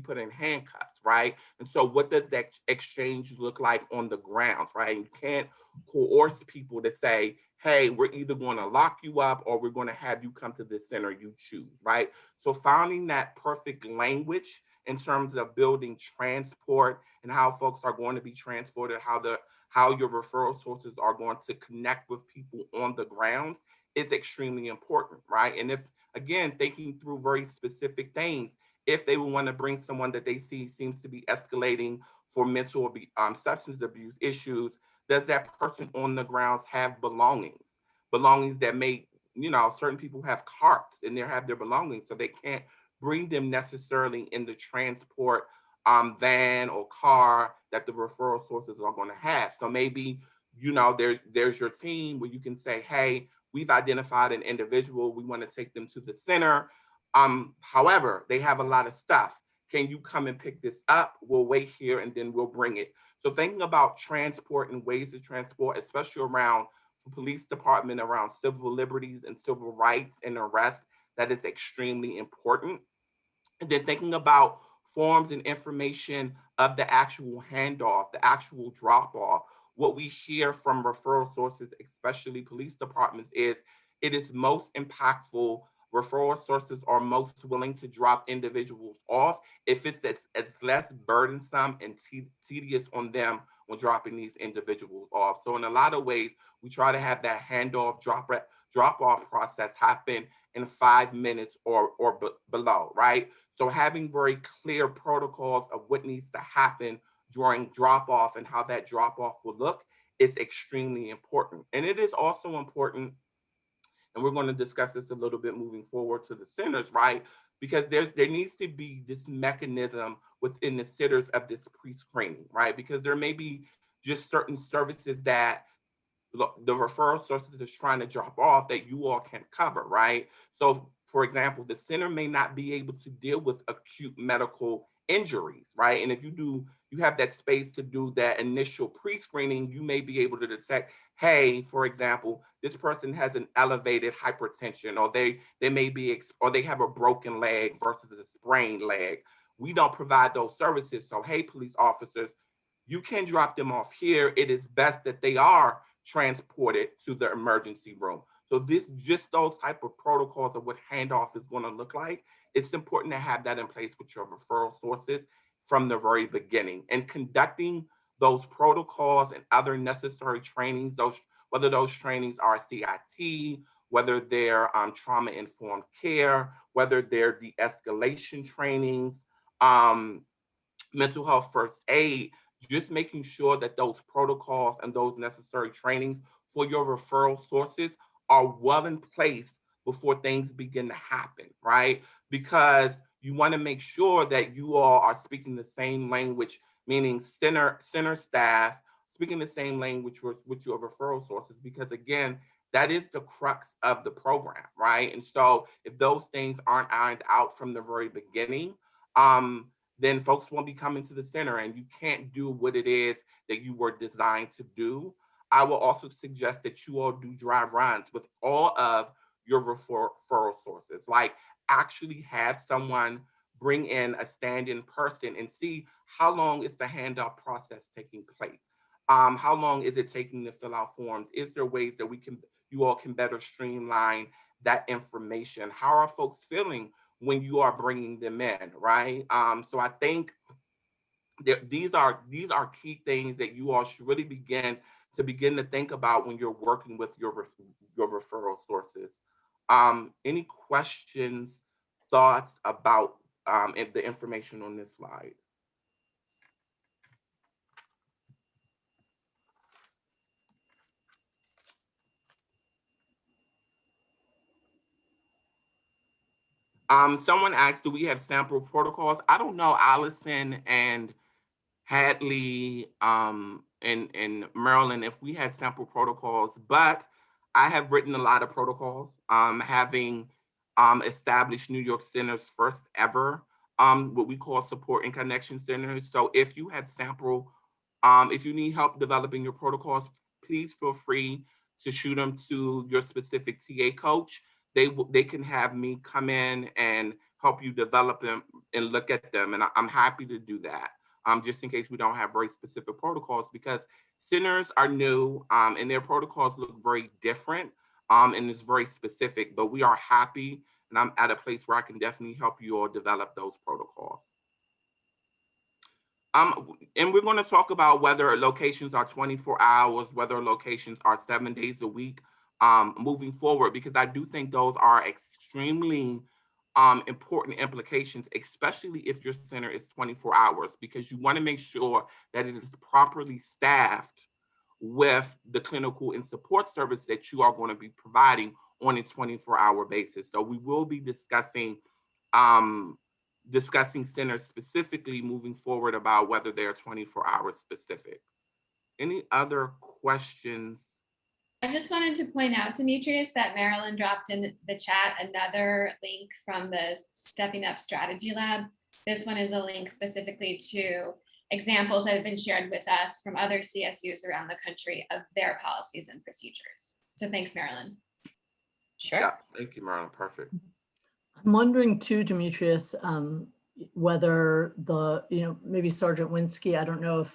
put in handcuffs, right? And so what does that exchange look like on the grounds, right? You can't coerce people to say, hey, we're either going to lock you up or we're going to have you come to the center, you choose, right? So finding that perfect language in terms of building transport and how folks are going to be transported, how your referral sources are going to connect with people on the grounds is extremely important, right? And if, again, thinking through very specific things, if they would want to bring someone that they see seems to be escalating for mental or substance abuse issues, does that person on the grounds have belongings that may, certain people have carts and they have their belongings, so they can't bring them necessarily in the transport van or car that the referral sources are going to have. So maybe, there's your team where you can say, hey, we've identified an individual, we want to take them to the center. However, they have a lot of stuff. Can you come and pick this up? We'll wait here and then we'll bring it. So thinking about transport and ways to transport, especially around the police department, around civil liberties and civil rights and arrest, that is extremely important. And then thinking about forms and information of the actual handoff, the actual drop off. What we hear from referral sources, especially police departments, is it is most impactful. Referral sources are most willing to drop individuals off if it's less burdensome and tedious on them when dropping these individuals off. So in a lot of ways, we try to have that handoff drop off process happen in 5 minutes or below, right? So having very clear protocols of what needs to happen during drop off and how that drop off will look is extremely important. And it is also important, and we're going to discuss this a little bit moving forward to the centers, right? Because there needs to be this mechanism within the centers of this pre-screening, right? Because there may be just certain services that the referral sources is trying to drop off that you all can cover, right? So for example, the center may not be able to deal with acute medical injuries, right? And if you have that space to do that initial pre-screening, you may be able to detect, hey, for example, this person has an elevated hypertension, or they may be, or they have a broken leg versus a sprained leg. We don't provide those services. So, hey, police officers, you can drop them off here. It is best that they are transported to the emergency room. So just those type of protocols of what handoff is going to look like, it's important to have that in place with your referral sources from the very beginning, and conducting those protocols and other necessary trainings, whether those trainings are CIT, whether they're trauma-informed care, whether they're de-escalation trainings, mental health first aid, just making sure that those protocols and those necessary trainings for your referral sources are well in place before things begin to happen, right? Because you want to make sure that you all are speaking the same language, meaning center staff speaking the same language with your referral sources, because again, that is the crux of the program, right? And so if those things aren't ironed out from the very beginning, then folks won't be coming to the center and you can't do what it is that you were designed to do. I will also suggest that you all do dry runs with all of your referral sources, like actually have someone bring in a stand-in person and see how long is the handoff process taking place? How long is it taking to fill out forms? Is there ways that you all can better streamline that information? How are folks feeling when you are bringing them in, right? So I think these are key things that you all should really begin to think about when you're working with your referral sources. Any questions, thoughts about the information on this slide? Someone asked, do we have sample protocols? I don't know, Allison and Hadley and Maryland, if we had sample protocols, but I have written a lot of protocols, having established New York Center's first ever, what we call support and connection centers. So if you have sample, if you need help developing your protocols, please feel free to shoot them to your specific TA coach. They can have me come in and help you develop them and look at them. And I'm happy to do that, just in case we don't have very specific protocols, because centers are new and their protocols look very different and it's very specific, but we are happy and I'm at a place where I can definitely help you all develop those protocols. And we're going to talk about whether locations are 24 hours, whether locations are 7 days a week moving forward, because I do think those are extremely important implications, especially if your center is 24 hours, because you want to make sure that it is properly staffed with the clinical and support service that you are going to be providing on a 24-hour basis. So we will be discussing centers specifically moving forward about whether they're 24 hours specific. Any other questions? I just wanted to point out, Demetrius, that Marilyn dropped in the chat another link from the Stepping Up Strategy Lab. This one is a link specifically to examples that have been shared with us from other CSUs around the country of their policies and procedures. So thanks, Marilyn. Sure. Yeah, thank you, Marilyn. Perfect. I'm wondering too, Demetrius, whether maybe Sergeant Winsky, I don't know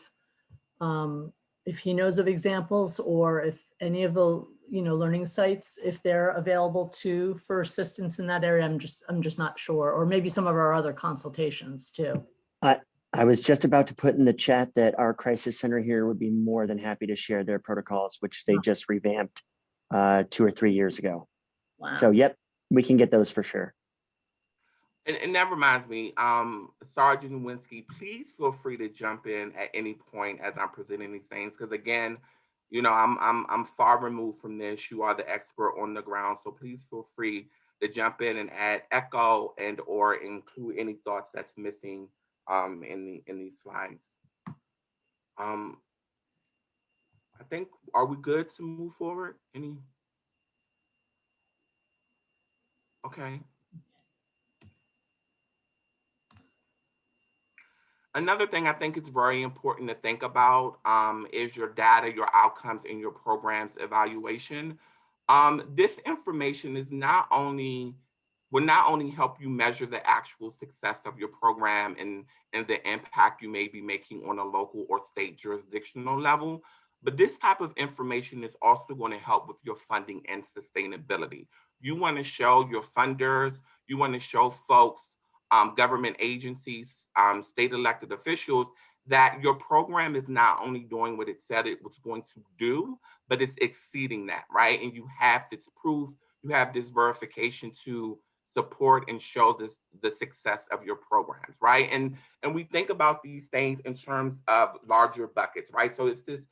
if he knows of examples or if any of the learning sites, if they're available too for assistance in that area. I'm just not sure, or maybe some of our other consultations too. I was just about to put in the chat that our crisis center here would be more than happy to share their protocols, which they just revamped 2 or 3 years ago. Wow. So yep, we can get those for sure. And that reminds me, Sergeant Winsky, please feel free to jump in at any point as I'm presenting these things, because again, I'm far removed from this. You are the expert on the ground, so please feel free to jump in and add echo and or include any thoughts that's missing in these slides. I think, are we good to move forward? Okay. Another thing I think is very important to think about is your data, your outcomes, and your program's evaluation. This information is will not only help you measure the actual success of your program and the impact you may be making on a local or state jurisdictional level, but this type of information is also going to help with your funding and sustainability. You want to show your funders, you want to show folks, government agencies, state elected officials, that your program is not only doing what it said it was going to do, but it's exceeding that, right? And you have this proof, you have this verification to support and show the success of your programs, right? And we think about these things in terms of larger buckets, right? So it's this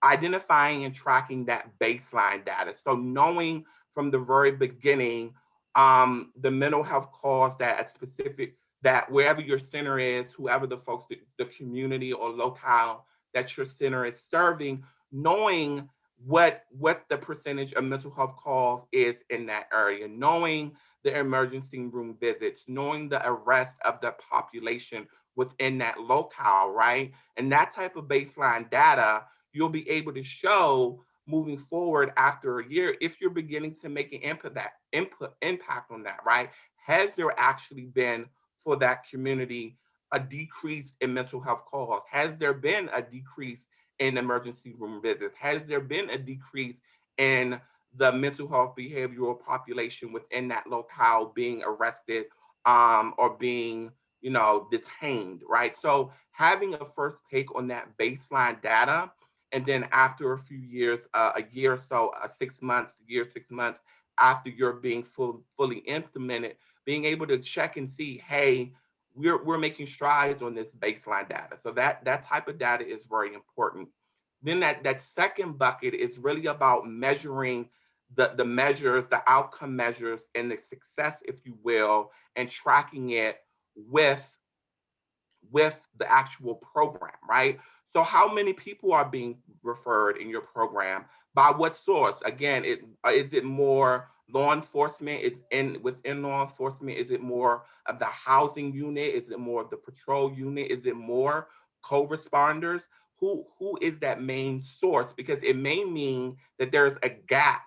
identifying and tracking that baseline data. So knowing from the very beginning, the mental health cause that wherever your center is, whoever the folks, the community or locale that your center is serving, knowing what the percentage of mental health calls is in that area, knowing the emergency room visits, knowing the arrest of the population within that locale, right? And that type of baseline data, you'll be able to show moving forward after a year, if you're beginning to make an impact on that, right? Has there actually been for that community a decrease in mental health calls? Has there been a decrease in emergency room visits? Has there been a decrease in the mental health behavioral population within that locale being arrested or being, detained, right? So having a first take on that baseline data, and then after a few years, a year or so, 6 months, year, 6 months after you're being fully implemented, being able to check and see, hey, we're making strides on this baseline data. So that type of data is very important. Then that second bucket is really about measuring the measures, the outcome measures, and the success, if you will, and tracking it with the actual program, right? So how many people are being referred in your program? By what source? Again, is it more law enforcement? Within law enforcement? Is it more of the housing unit? Is it more of the patrol unit? Is it more co-responders? Who is that main source? Because it may mean that there's a gap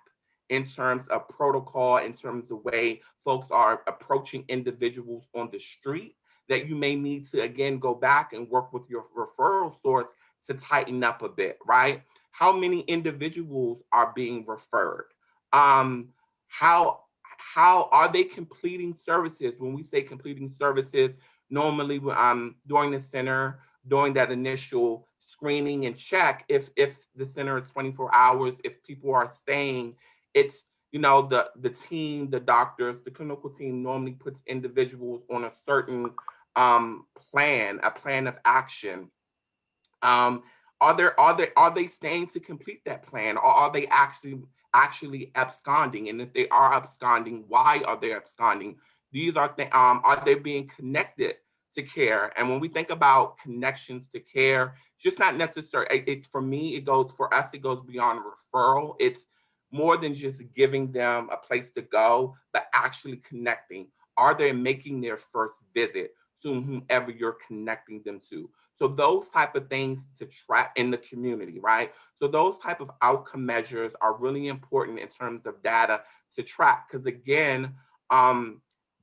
in terms of protocol, in terms of the way folks are approaching individuals on the street, that you may need to, again, go back and work with your referral source to tighten up a bit, right? How many individuals are being referred? How are they completing services? When we say completing services, normally during the center, during that initial screening and check, if the center is 24 hours, if people are staying, it's, the team, the doctors, the clinical team normally puts individuals on a certain plan of action. Are they staying to complete that plan, or are they actually absconding? And if they are absconding, why are they absconding? These are they being connected to care? And when we think about connections to care, just not necessarily. For us, it goes beyond referral. It's more than just giving them a place to go, but actually connecting. Are they making their first visit to whomever you're connecting them to? So those type of things to track in the community, right? So those type of outcome measures are really important in terms of data to track, because again,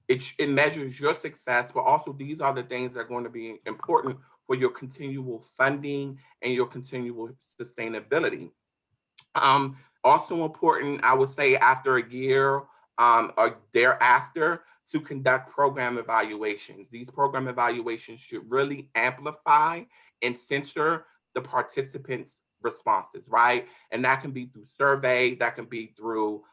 it measures your success, but also these are the things that are going to be important for your continual funding and your continual sustainability. Also important, I would say, after a year or thereafter, to conduct program evaluations. These program evaluations should really amplify and censor the participants' responses, right? And that can be through survey, that can be through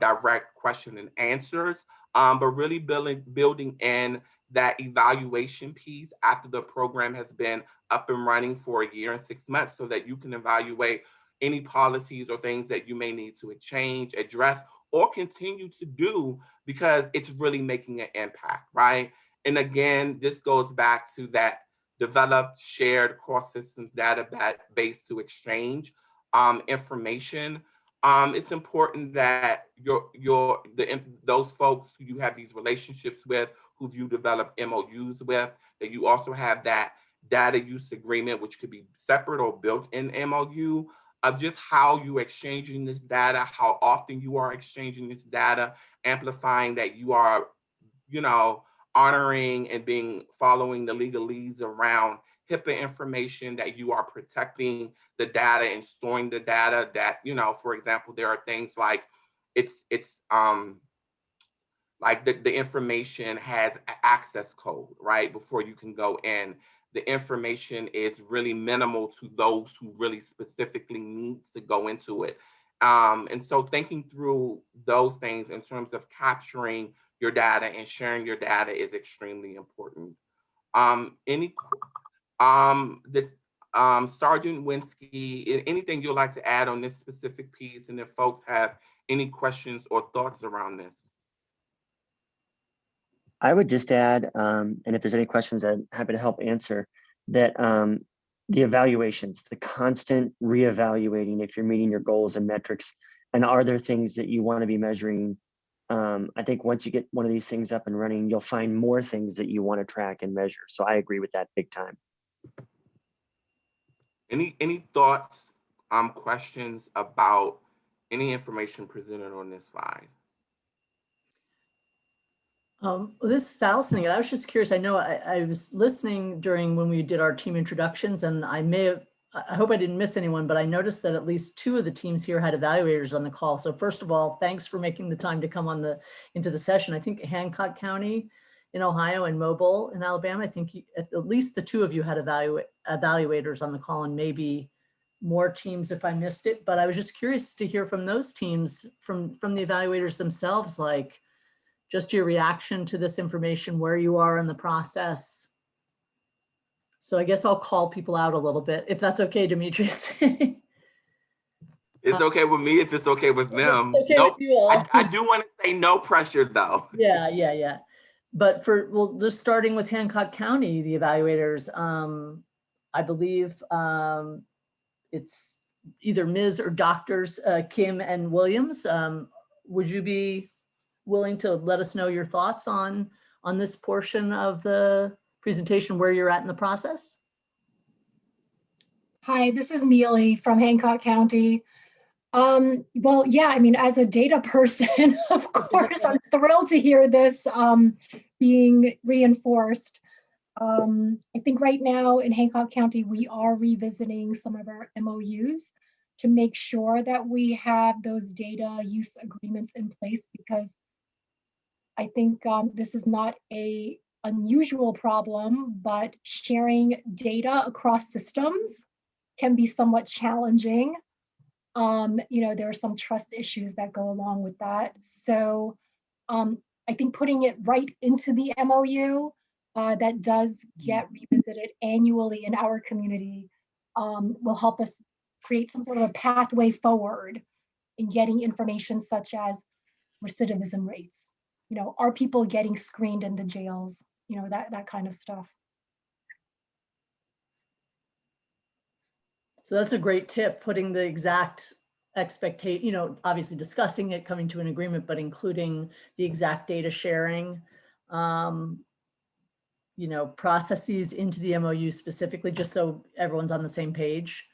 direct question and answers, but really building in that evaluation piece after the program has been up and running for a year and 6 months, so that you can evaluate any policies or things that you may need to change, address, or continue to do, because it's really making an impact, right? And again, this goes back to that developed, shared cross-systems database to exchange information. It's important that those folks who you have these relationships with, who you develop MOUs with, that you also have that data use agreement, which could be separate or built in MOU, of just how you exchanging this data, how often you are exchanging this data, amplifying that you are, honoring and following the legalese around HIPAA information, that you are protecting the data and storing the data, that, for example, there are things like like the information has an access code, right? Before you can go in. The information is really minimal to those who really specifically need to go into it. And so thinking through those things in terms of capturing your data and sharing your data is extremely important. Sergeant Winsky, anything you'd like to add on this specific piece, and if folks have any questions or thoughts around this? I would just add, and if there's any questions, I'm happy to help answer, that the evaluations, the constant reevaluating if you're meeting your goals and metrics, and are there things that you want to be measuring? I think once you get one of these things up and running, you'll find more things that you want to track and measure. So I agree with that big time. Any thoughts, questions about any information presented on this slide? This is Allison again. I was just curious. I know I was listening during when we did our team introductions, and I hope I didn't miss anyone, but I noticed that at least 2 of the teams here had evaluators on the call. So first of all, thanks for making the time to come into the session. I think Hancock County in Ohio and Mobile in Alabama, I think at least the 2 of you had evaluators on the call, and maybe more teams if I missed it. But I was just curious to hear from those teams, from the evaluators themselves, like just your reaction to this information, where you are in the process. So I guess I'll call people out a little bit, if that's okay, Demetrius. It's okay with me if it's okay with them. Okay with you all. I do want to say no pressure though. Yeah. But just starting with Hancock County, the evaluators, I believe it's either Ms. or Doctors Kim and Williams. Would you be willing to let us know your thoughts on this portion of the presentation, where you're at in the process? Hi, this is Neal from Hancock County. Well, yeah, I mean, as a data person, of course, I'm thrilled to hear this being reinforced. I think right now in Hancock County, we are revisiting some of our MOUs to make sure that we have those data use agreements in place, because I think this is not a unusual problem, but sharing data across systems can be somewhat challenging. There are some trust issues that go along with that. So I think putting it right into the MOU that does get revisited annually in our community will help us create some sort of a pathway forward in getting information such as recidivism rates. Are people getting screened in the jails? That kind of stuff. So that's a great tip, putting the exact expectation, obviously discussing it, coming to an agreement, but including the exact data sharing, processes into the MOU specifically, just so everyone's on the same page.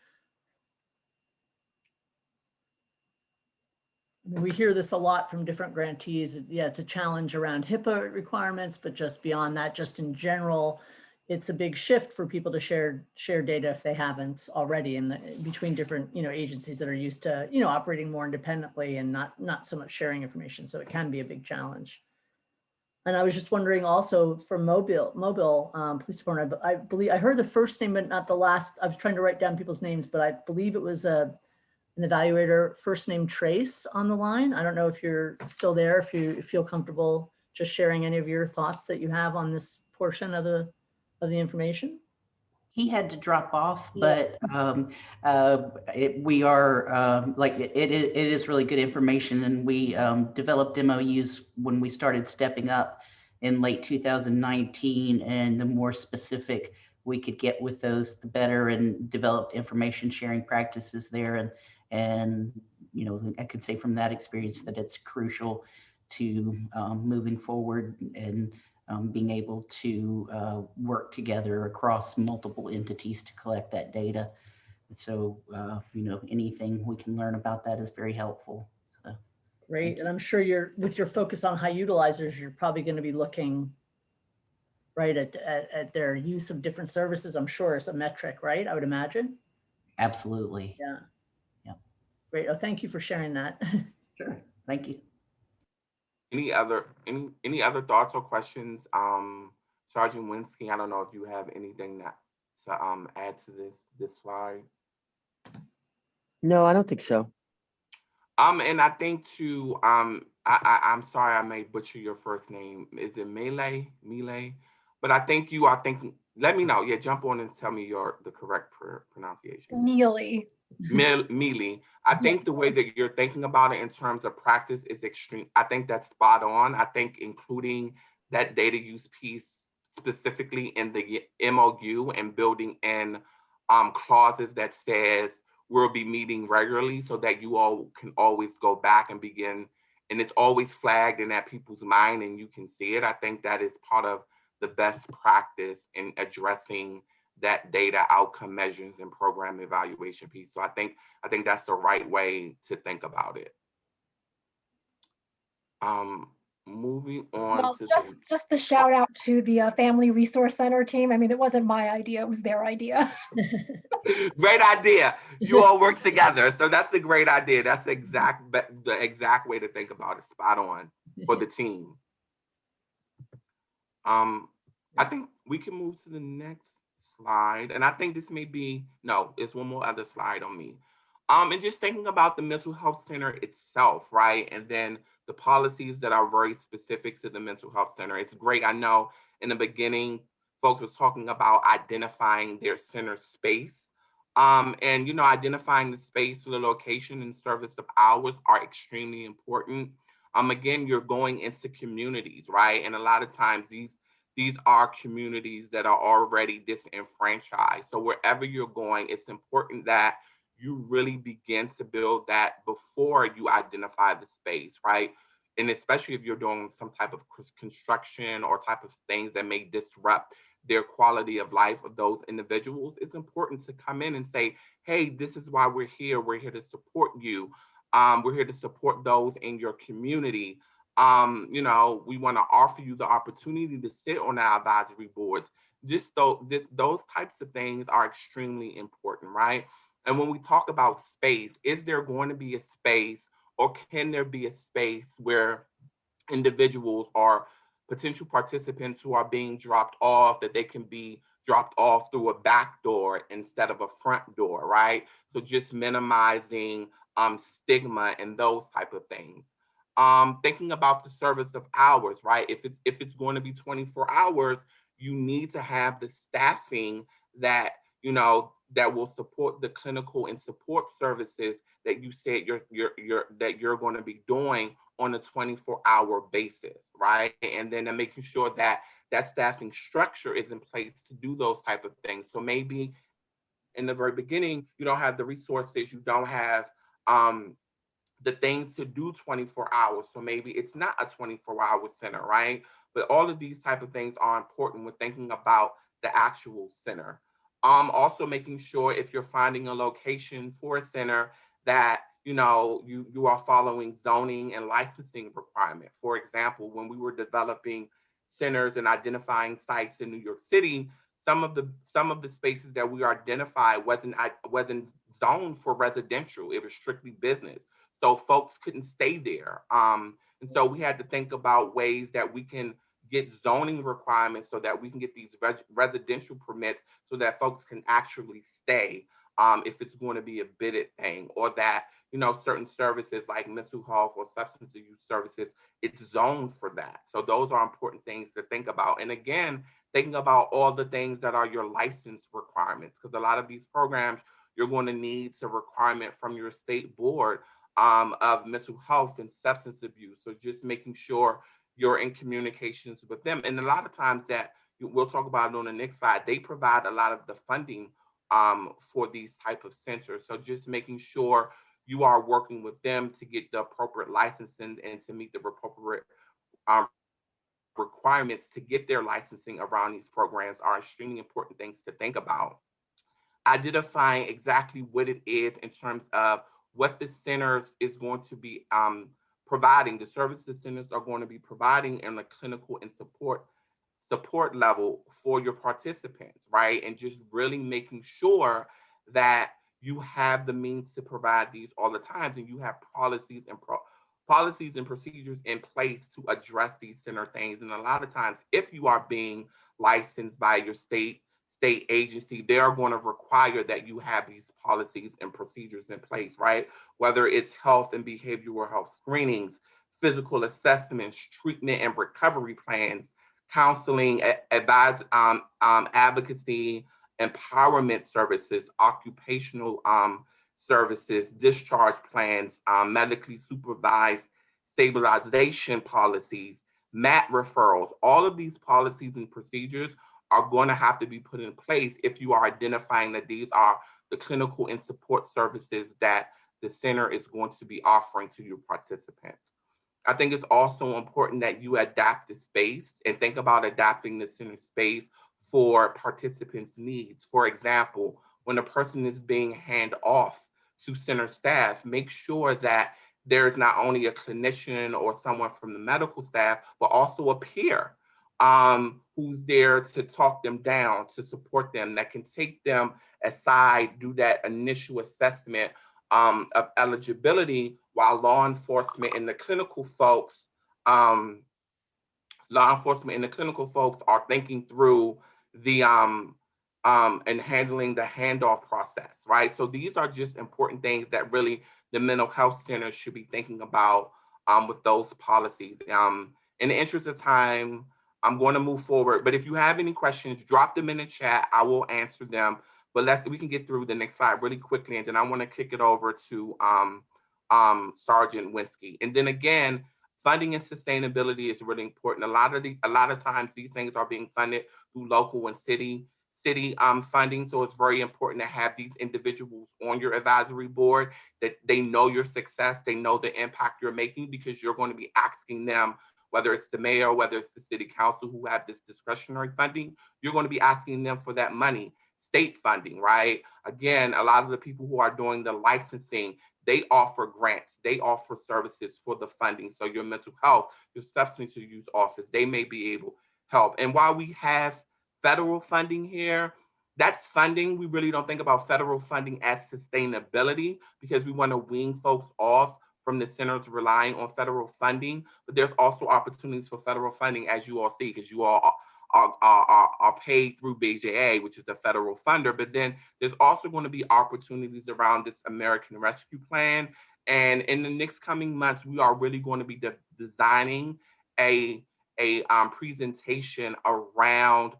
We hear this a lot from different grantees. Yeah, it's a challenge around HIPAA requirements, but just beyond that, just in general, it's a big shift for people to share data if they haven't already between different agencies that are used to operating more independently and not so much sharing information. So it can be a big challenge. And I was just wondering also for Mobile Police Department, I believe I heard the first name but not the last. I was trying to write down people's names, but I believe it was an evaluator, first name Trace, on the line. I don't know if you're still there, if you feel comfortable just sharing any of your thoughts that you have on this portion of the information. He had to drop off, but we are it is really good information, and we developed MOUs when we started stepping up in late 2019, and the more specific we could get with those, the better, and developed information sharing practices there. And I could say from that experience that it's crucial to moving forward and being able to work together across multiple entities to collect that data. So, anything we can learn about that is very helpful. So, great. And I'm sure with your focus on high utilizers, you're probably going to be looking right at their use of different services, I'm sure, as a metric, right? I would imagine. Absolutely. Yeah. Yeah. Great. Oh, thank you for sharing that. Sure. Thank you. Any other thoughts or questions? Sergeant Winsky, I don't know if you have anything to add to this slide. No, I don't think so. And I think too, I'm sorry, I may butcher your first name. Is it Mele? But I think you are thinking, let me know. Yeah, jump on and tell me the correct pronunciation. Neely. Mealy. I think the way that you're thinking about it in terms of practice is extreme. I think that's spot on. I think including that data use piece specifically in the MOU and building in clauses that says we'll be meeting regularly, so that you all can always go back and begin, and it's always flagged in that people's mind and you can see it. I think that is part of the best practice in addressing that data outcome measures and program evaluation piece. So I think that's the right way to think about it. moving on Well, to just a shout out to the Family Resource Center team. I mean, it wasn't my idea, it was their idea. great idea. You all work together. So that's a great idea. That's the exact way to think about it. Spot on for the team. I think we can move to the next slide. And I think this may be, no, it's one more other slide on me. And just thinking about the mental health center itself, right? And then the policies that are very specific to the mental health center. It's great. I know in the beginning, folks was talking about identifying their center space. And, you know, identifying the space, the location and service of hours are extremely important. Again, you're going into communities, right? And a lot of times these are communities that are already disenfranchised. So wherever you're going, it's important that you really begin to build that before you identify the space, right? And especially if you're doing some type of construction or type of things that may disrupt their quality of life of those individuals, it's important to come in and say, hey, this is why we're here. We're here to support you. We're here to support those in your community. You know, we want to offer you the opportunity to sit on our advisory boards. Just those types of things are extremely important, right? And when we talk about space, is there going to be a space, or can there be a space where individuals or potential participants who are being dropped off, that they can be dropped off through a back door instead of a front door, right? So just minimizing stigma and those type of things. Thinking about the service of hours, right? If it's going to be 24 hours, you need to have the staffing that, you know, that will support the clinical and support services that you said you're going to be doing on a 24-hour basis, right? And then making sure that that staffing structure is in place to do those type of things. So maybe in the very beginning, you don't have the resources, you don't have the things to do 24 hours. So maybe it's not a 24-hour center, right? But all of these type of things are important when thinking about the actual center. Also making sure if you're finding a location for a center that, you know, you are following zoning and licensing requirement. For example, when we were developing centers and identifying sites in New York City, some of the spaces that we identified wasn't zoned for residential. It was strictly business. So folks couldn't stay there. And so we had to think about ways that we can get zoning requirements so that we can get these residential permits so that folks can actually stay if it's going to be a bidded thing, or that, you know, certain services like mental health or substance use services, it's zoned for that. So those are important things to think about. And again, thinking about all the things that are your license requirements, because a lot of these programs, you're going to need a requirement from your state board of mental health and substance abuse. So just making sure you're in communications with them. And a lot of times that we'll talk about it on the next slide, they provide a lot of the funding for these type of centers. So just making sure you are working with them to get the appropriate licensing and to meet the appropriate requirements to get their licensing around these programs are extremely important things to think about. Identifying exactly what it is in terms of what the centers is going to be providing, the services centers are going to be providing in the clinical and support level for your participants, right? And just really making sure that you have the means to provide these all the time, and you have policies and procedures in place to address these center things. And a lot of times, if you are being licensed by your state agency, they are going to require that you have these policies and procedures in place, right? Whether it's health and behavioral health screenings, physical assessments, treatment and recovery plans, counseling, advocacy, empowerment services, occupational services, discharge plans, medically supervised stabilization policies, MAT referrals. All of these policies and procedures are going to have to be put in place if you are identifying that these are the clinical and support services that the center is going to be offering to your participants. I think it's also important that you adapt the space and think about adapting the center space for participants' needs. For example, when a person is being handed off to center staff, make sure that there's not only a clinician or someone from the medical staff, but also a peer who's there to talk them down, to support them, that can take them aside, do that initial assessment of eligibility, while law enforcement and the clinical folks are thinking through the and handling the handoff process, right? So these are just important things that really the mental health center should be thinking about with those policies. In the interest of time, I'm going to move forward, but if you have any questions, drop them in the chat. I will answer them, but we can get through the next slide really quickly, and then I want to kick it over to Sergeant Winsky. And then again, funding and sustainability is really important. A lot of times these things are being funded through local and city funding. So it's very important to have these individuals on your advisory board, that they know your success, they know the impact you're making, because you're going to be asking them, whether it's the mayor, whether it's the city council who have this discretionary funding, you're going to be asking them for that money. State funding, right? Again, a lot of the people who are doing the licensing, they offer grants, they offer services for the funding. So your mental health, your substance use office, they may be able to help. And while we have federal funding here, that's funding. We really don't think about federal funding as sustainability, because we want to wean folks off from the centers relying on federal funding. But there's also opportunities for federal funding, as you all see, because you all are paid through BJA, which is a federal funder. But then there's also going to be opportunities around this American Rescue Plan. And in the next coming months, we are really going to be designing a presentation around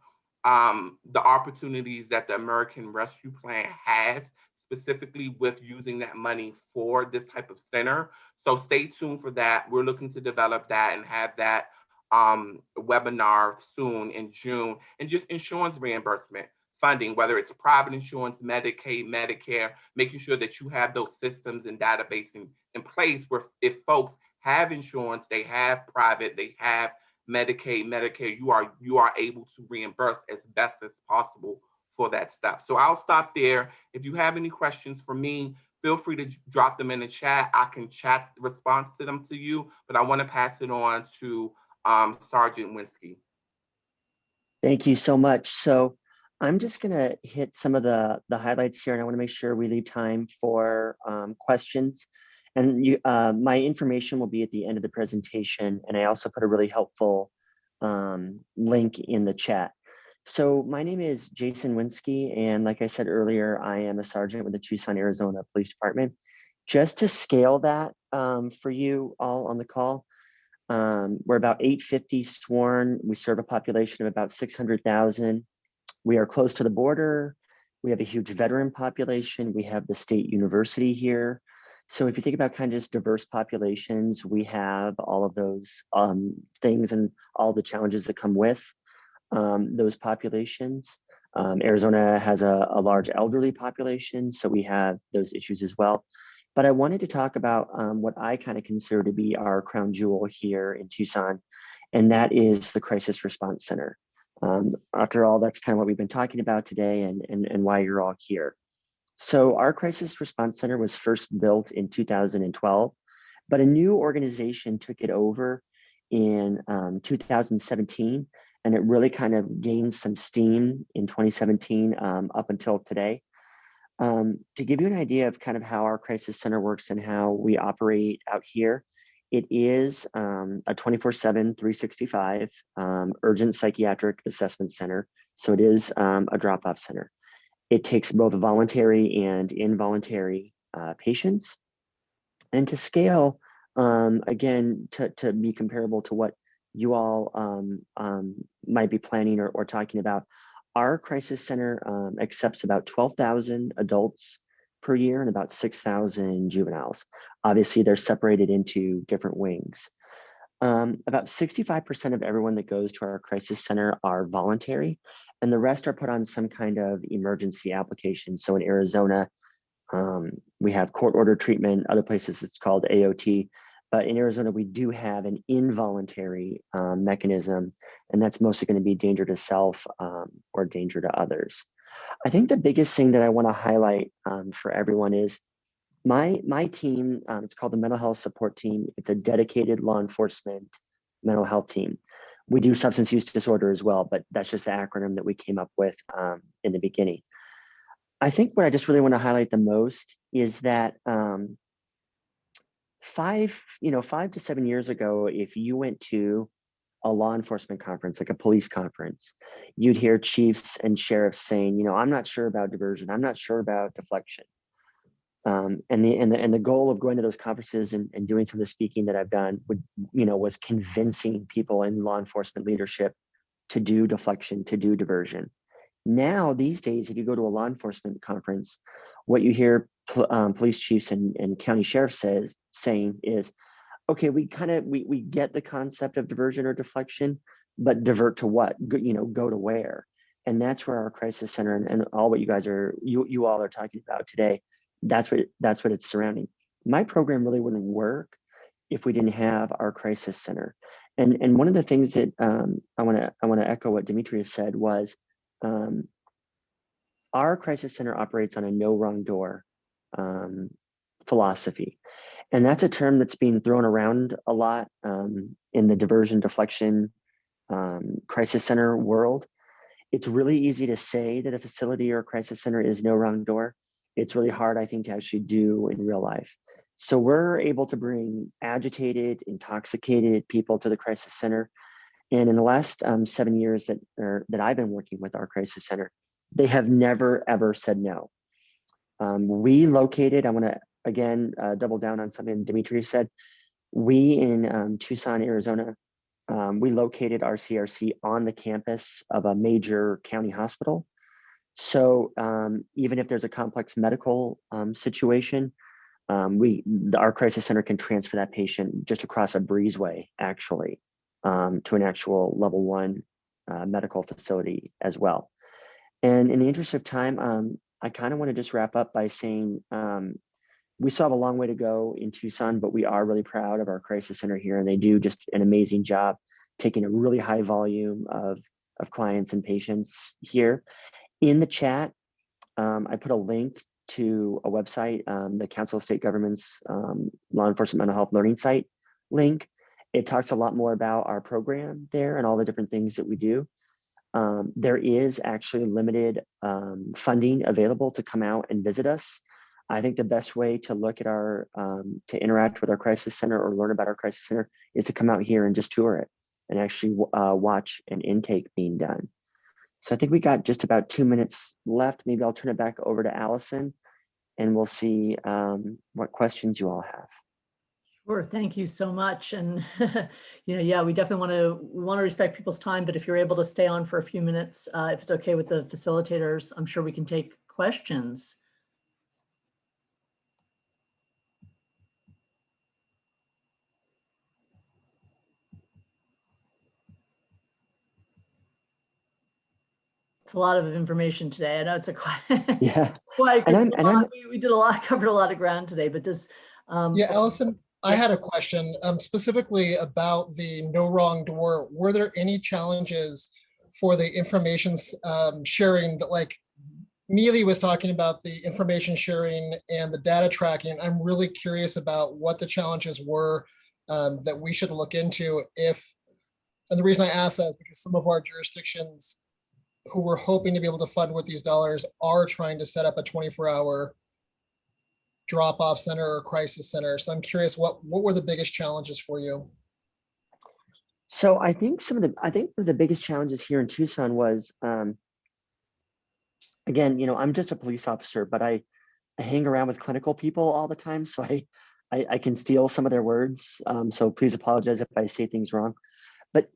the opportunities that the American Rescue Plan has, specifically with using that money for this type of center. So stay tuned for that. We're looking to develop that and have that webinar soon in June. And just insurance reimbursement funding, whether it's private insurance, Medicaid, Medicare, making sure that you have those systems and database in place where if folks have insurance, they have private, they have Medicaid, Medicare, you are able to reimburse as best as possible for that stuff. So I'll stop there. If you have any questions for me, feel free to drop them in the chat. I can chat response to them to you, but I want to pass it on to Sergeant Winsky. Thank you so much. So I'm just going to hit some of the highlights here, and I want to make sure we leave time for questions. And my information will be at the end of the presentation, and I also put a really helpful link in the chat. So my name is Jason Winsky, and like I said earlier, I am a sergeant with the Tucson, Arizona Police Department. Just to scale that for you all on the call, we're about 850 sworn. We serve a population of about 600,000. We are close to the border. We have a huge veteran population. We have the state university here. So if you think about kind of just diverse populations, we have all of those things and all the challenges that come with those populations. Arizona has a large elderly population, so we have those issues as well. But I wanted to talk about what I kind of consider to be our crown jewel here in Tucson, and that is the Crisis Response Center. After all, that's kind of what we've been talking about today and why you're all here. So our Crisis Response Center was first built in 2012, but a new organization took it over in 2017, and it really kind of gained some steam in 2017 up until today. To give you an idea of kind of how our crisis center works and how we operate out here, it is a 24/7, 365 urgent psychiatric assessment center. So it is a drop-off center. It takes both voluntary and involuntary patients. And to scale, again, to be comparable to what you all might be planning or talking about, our crisis center accepts about 12,000 adults per year and about 6,000 juveniles. Obviously, they're separated into different wings. About 65% of everyone that goes to our crisis center are voluntary, and the rest are put on some kind of emergency application. So in Arizona, we have court order treatment. Other places it's called AOT. But in Arizona, we do have an involuntary mechanism, and that's mostly going to be danger to self or danger to others. I think the biggest thing that I want to highlight for everyone is My team, it's called the Mental Health Support Team. It's a dedicated law enforcement mental health team. We do substance use disorder as well, but that's just the acronym that we came up with in the beginning. I think what I just really want to highlight the most is that 5 to 7 years ago, if you went to a law enforcement conference, like a police conference, you'd hear chiefs and sheriffs saying, I'm not sure about diversion. I'm not sure about deflection. And the goal of going to those conferences and doing some of the speaking that I've done was convincing people in law enforcement leadership to do deflection, to do diversion. Now, these days, if you go to a law enforcement conference, what you hear police chiefs and county sheriffs saying is, okay, we get the concept of diversion or deflection, but divert to what? Go to where? And that's where our crisis center and all what you all are talking about today, that's what it's surrounding. My program really wouldn't work if we didn't have our crisis center. And one of the things that I want to echo what Demetrius said was, our crisis center operates on a no wrong door philosophy. And that's a term that's being thrown around a lot in the diversion deflection crisis center world. It's really easy to say that a facility or a crisis center is no wrong door. It's really hard, I think, to actually do in real life. So we're able to bring agitated, intoxicated people to the crisis center. And in the last 7 years that I've been working with our crisis center, they have never, ever said no. We located, I want to, again, double down on something Demetrius said. We in Tucson, Arizona, we located our CRC on the campus of a major county hospital. So even if there's a complex medical situation, our crisis center can transfer that patient just across a breezeway, actually, to an actual level 1 medical facility as well. And in the interest of time, I kind of want to just wrap up by saying we still have a long way to go in Tucson, but we are really proud of our crisis center here, and they do just an amazing job taking a really high volume of clients and patients here. In the chat, I put a link to a website, the Council of State Governments Law Enforcement Mental Health Learning Site link. It talks a lot more about our program there and all the different things that we do. There is actually limited funding available to come out and visit us. I think the best way to look at to interact with our crisis center or learn about our crisis center is to come out here and just tour it and actually watch an intake being done. So I think we got just about 2 minutes left. Maybe I'll turn it back over to Allison and we'll see what questions you all have. Sure, thank you so much. And yeah, we definitely want to respect people's time, but if you're able to stay on for a few minutes, if it's okay with the facilitators, I'm sure we can take questions. It's a lot of information today. I know it's we did covered a lot of ground today, but does yeah, Allison, I had a question specifically about the no wrong door. Were there any challenges for the information sharing that, like Neely was talking about, the information sharing and the data tracking? I'm really curious about what the challenges were that we should look into and the reason I ask that is because some of our jurisdictions who we're hoping to be able to fund with these dollars are trying to set up a 24-hour drop-off center or crisis center. So I'm curious, what were the biggest challenges for you? So I think one of the biggest challenges here in Tucson was, again, I'm just a police officer, but I hang around with clinical people all the time, so I can steal some of their words. So please apologize if I say things wrong. But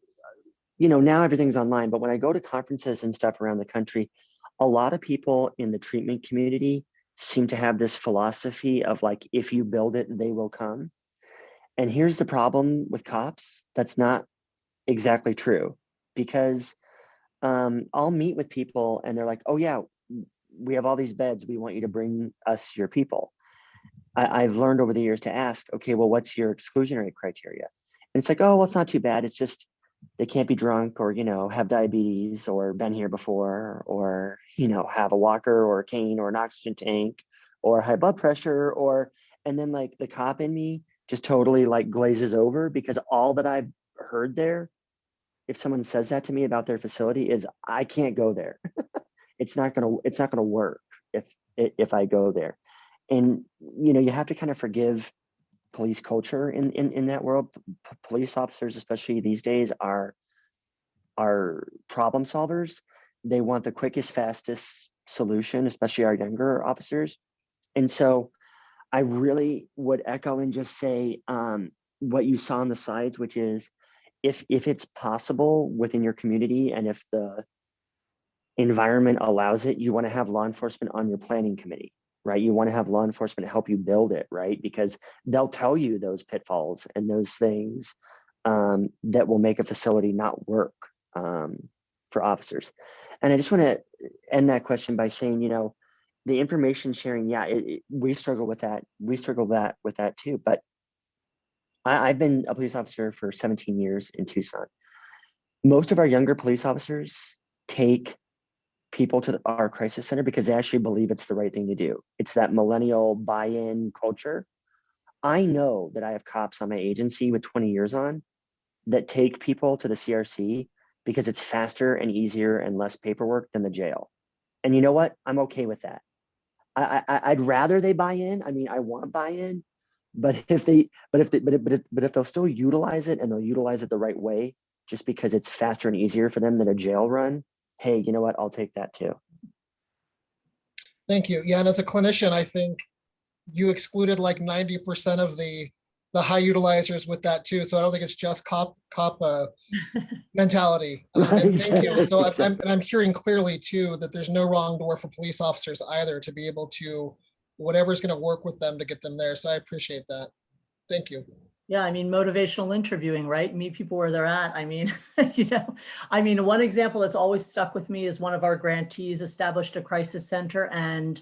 now everything's online, but when I go to conferences and stuff around the country, a lot of people in the treatment community seem to have this philosophy of like, if you build it, they will come. And here's the problem with cops. That's not exactly true, because I'll meet with people and they're like, oh yeah, we have all these beds. We want you to bring us your people. I've learned over the years to ask, okay, well, what's your exclusionary criteria? And it's like, oh, well, it's not too bad. It's just, they can't be drunk or, have diabetes or been here before or, have a walker or a cane or an oxygen tank or high blood pressure, or, and then like the cop in me just totally like glazes over, because all that I've heard there, if someone says that to me about their facility, is I can't go there. It's not gonna work if I go there. And you know, you have to kind of forgive police culture in that world. Police officers, especially these days, are problem solvers. They want the quickest, fastest solution, especially our younger officers. And so I really would echo and just say what you saw on the slides, which is if it's possible within your community, and if the environment allows it, you want to have law enforcement on your planning committee, right? You want to have law enforcement help you build it, right? Because they'll tell you those pitfalls and those things that will make a facility not work for officers. And I just want to end that question by saying, you know, the information sharing, yeah, we struggle with that. We struggle with that too. But I've been a police officer for 17 years in Tucson. Most of our younger police officers take people to our crisis center because they actually believe it's the right thing to do. It's that millennial buy-in culture. I know that I have cops on my agency with 20 years on that take people to the CRC because it's faster and easier and less paperwork than the jail. And you know what? I'm okay with that. I'd rather they buy in. I mean, I want buy-in, but if they'll still utilize it, and they'll utilize it the right way, just because it's faster and easier for them than a jail run, hey, you know what? I'll take that too. Thank you. Yeah, and as a clinician, I think you excluded like 90% of the high utilizers with that too. So I don't think it's just cop mentality. And thank you. So I'm hearing clearly too that there's no wrong door for police officers either to be able to, whatever's going to work with them to get them there. So I appreciate that. Thank you. Yeah, I mean, motivational interviewing, right? Meet people where they're at. I mean, you know, I mean, one example that's always stuck with me is one of our grantees established a crisis center, and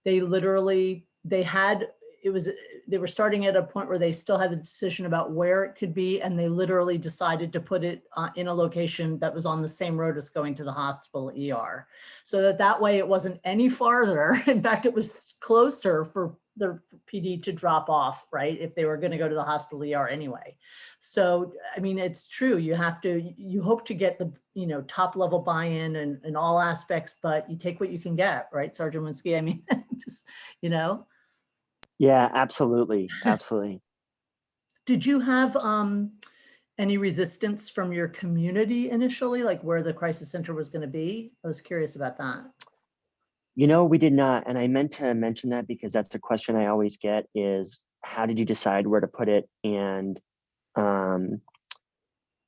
they literally, they were starting at a point where they still had the decision about where it could be, and they literally decided to put it in a location that was on the same road as going to the hospital ER. So that way it wasn't any farther. In fact, it was closer for the PD to drop off, right? If they were going to go to the hospital ER anyway. So, I mean, it's true. You hope to get the, you know, top level buy-in in all aspects, but you take what you can get, right, Sergeant Winsky? I mean, just, you know. Yeah, absolutely. Absolutely. Did you have any resistance from your community initially, like where the crisis center was going to be? I was curious about that. You know, we did not. And I meant to mention that because that's the question I always get is, how did you decide where to put it, and how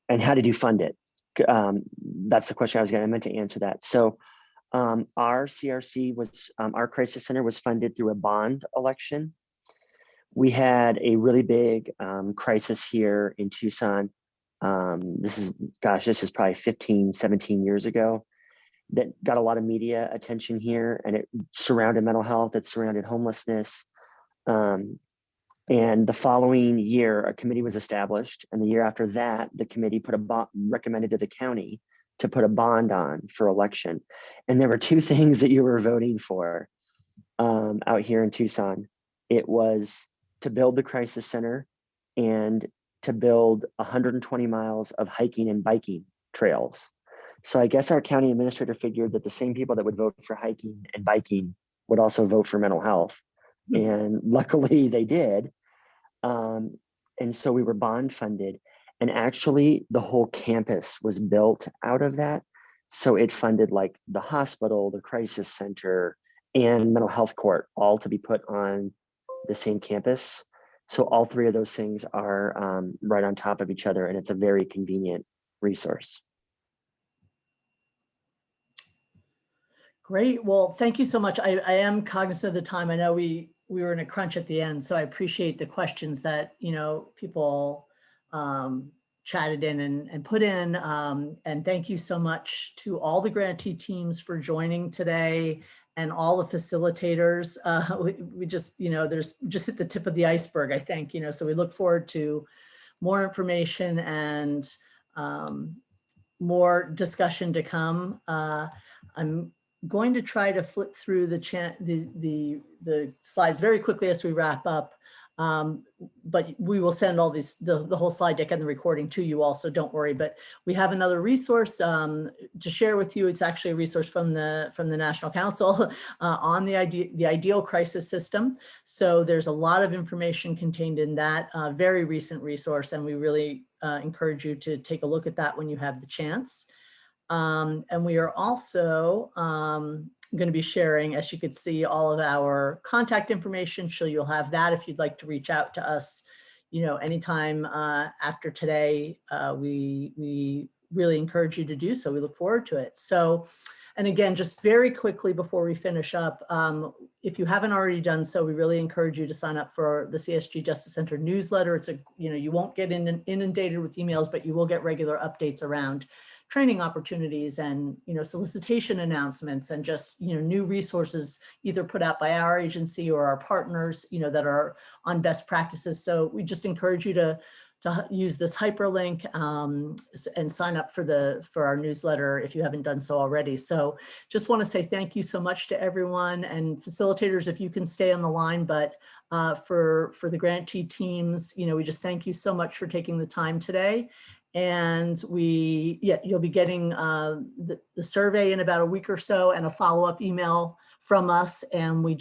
did you fund it? That's the question I meant to answer that. So our CRC was, our crisis center was funded through a bond election. We had a really big crisis here in Tucson. This is probably 15, 17 years ago, that got a lot of media attention here, and it surrounded mental health, it surrounded homelessness. And the following year, a committee was established. And the year after that, the committee recommended to the county to put a bond on for election. And there were two things that you were voting for out here in Tucson. It was to build the crisis center and to build 120 miles of hiking and biking trails. So I guess our county administrator figured that the same people that would vote for hiking and biking would also vote for mental health. And luckily they did. And so we were bond funded, and actually the whole campus was built out of that. So it funded like the hospital, the crisis center, and mental health court, all to be put on the same campus. So all three of those things are right on top of each other, and it's a very convenient resource. Great. Well, thank you so much. I am cognizant of the time. I know we were in a crunch at the end, so I appreciate the questions that, you know, people chatted in and put in. And thank you so much to all the grantee teams for joining today, and all the facilitators. We just, you know, there's just at the tip of the iceberg, I think, you know, so we look forward to more information and more discussion to come. I'm going to try to flip through the slides very quickly as we wrap up. But we will send all these, the whole slide deck and the recording to you also, don't worry. But we have another resource to share with you. It's actually a resource from the National Council on the ideal crisis system. So there's a lot of information contained in that very recent resource, and we really encourage you to take a look at that when you have the chance. And we are also going to be sharing, as you could see, all of our contact information. So you'll have that if you'd like to reach out to us, anytime after today. We really encourage you to do so. We look forward to it. So, and again, just very quickly before we finish up, if you haven't already done so, we really encourage you to sign up for the CSG Justice Center newsletter. It's you won't get inundated with emails, but you will get regular updates around training opportunities and solicitation announcements and just new resources either put out by our agency or our partners that are on best practices. So we just encourage you to use this hyperlink and sign up for our newsletter if you haven't done so already. So just want to say thank you so much to everyone, and facilitators, if you can stay on the line, but for the grantee teams, we just thank you so much for taking the time today. And you'll be getting the survey in about a week or so and a follow-up email from us. And we'll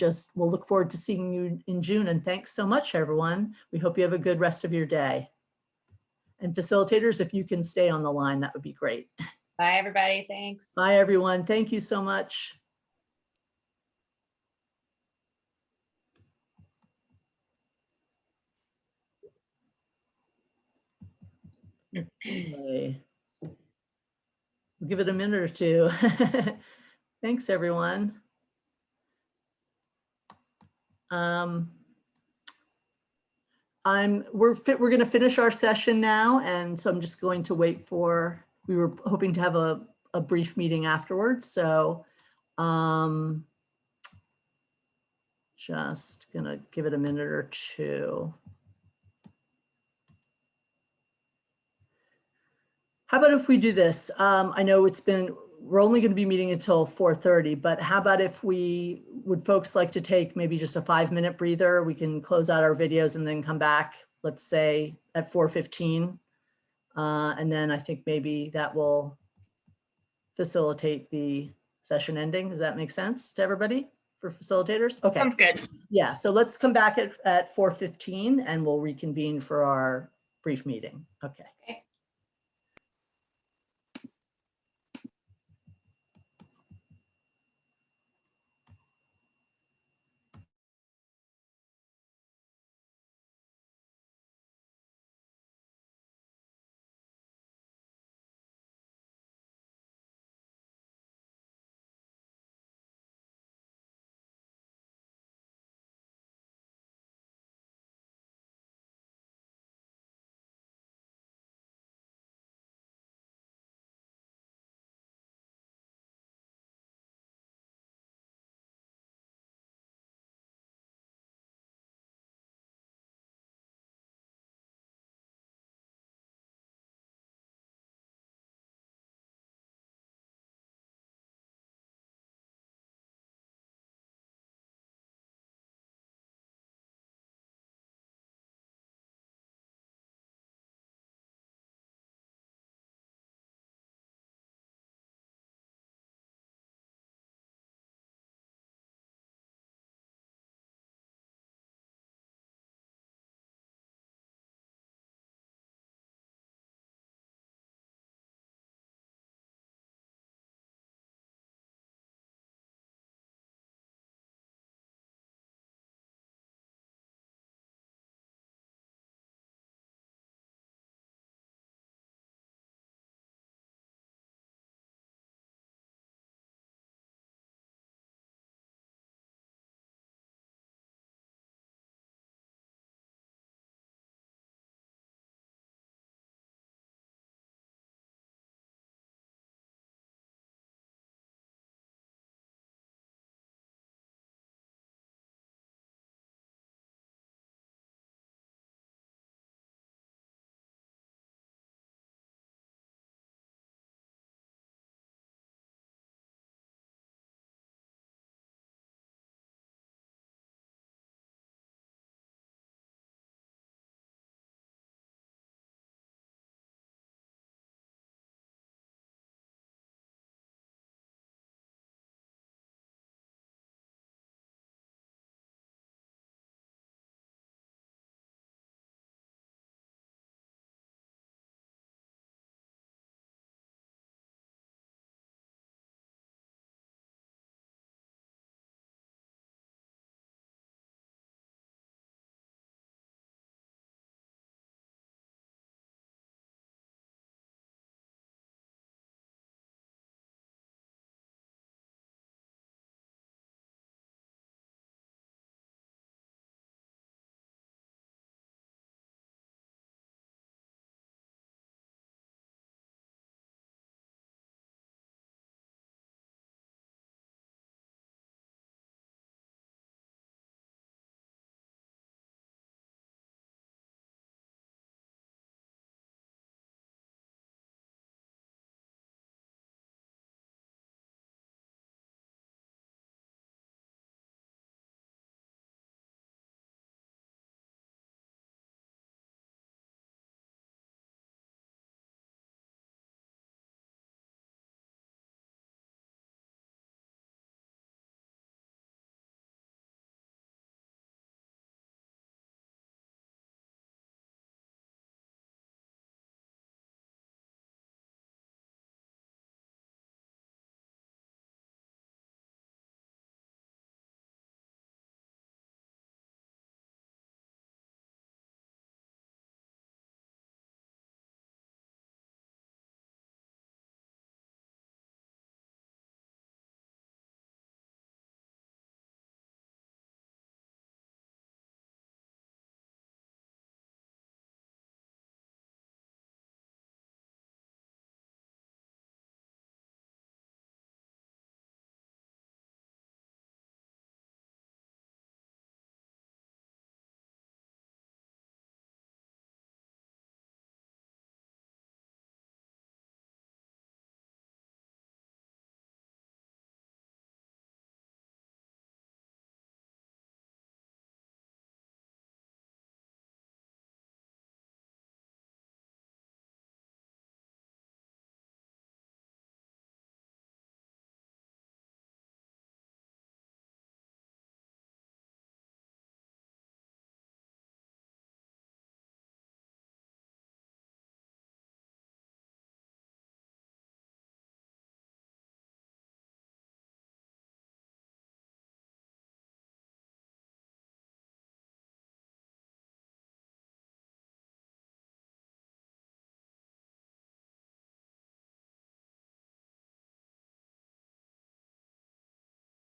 look forward to seeing you in June. And thanks so much, everyone. We hope you have a good rest of your day. And facilitators, if you can stay on the line, that would be great. Bye, everybody. Thanks. Bye, everyone. Thank you so much. Okay. We'll give it a minute or two. Thanks, everyone. We're going to finish our session now, and so I'm just going to wait for. We were hoping to have a brief meeting afterwards, so just gonna give it a minute or two. How about if we do this? I know we're only going to be meeting until 4:30, but how about if would folks like to take maybe just a 5-minute breather? We can close out our videos and then come back, let's say at 4:15. And then I think maybe that will facilitate the session ending. Does that make sense to everybody for facilitators? Okay. Sounds good. Yeah, so let's come back at 4:15 and we'll reconvene for our brief meeting. Okay.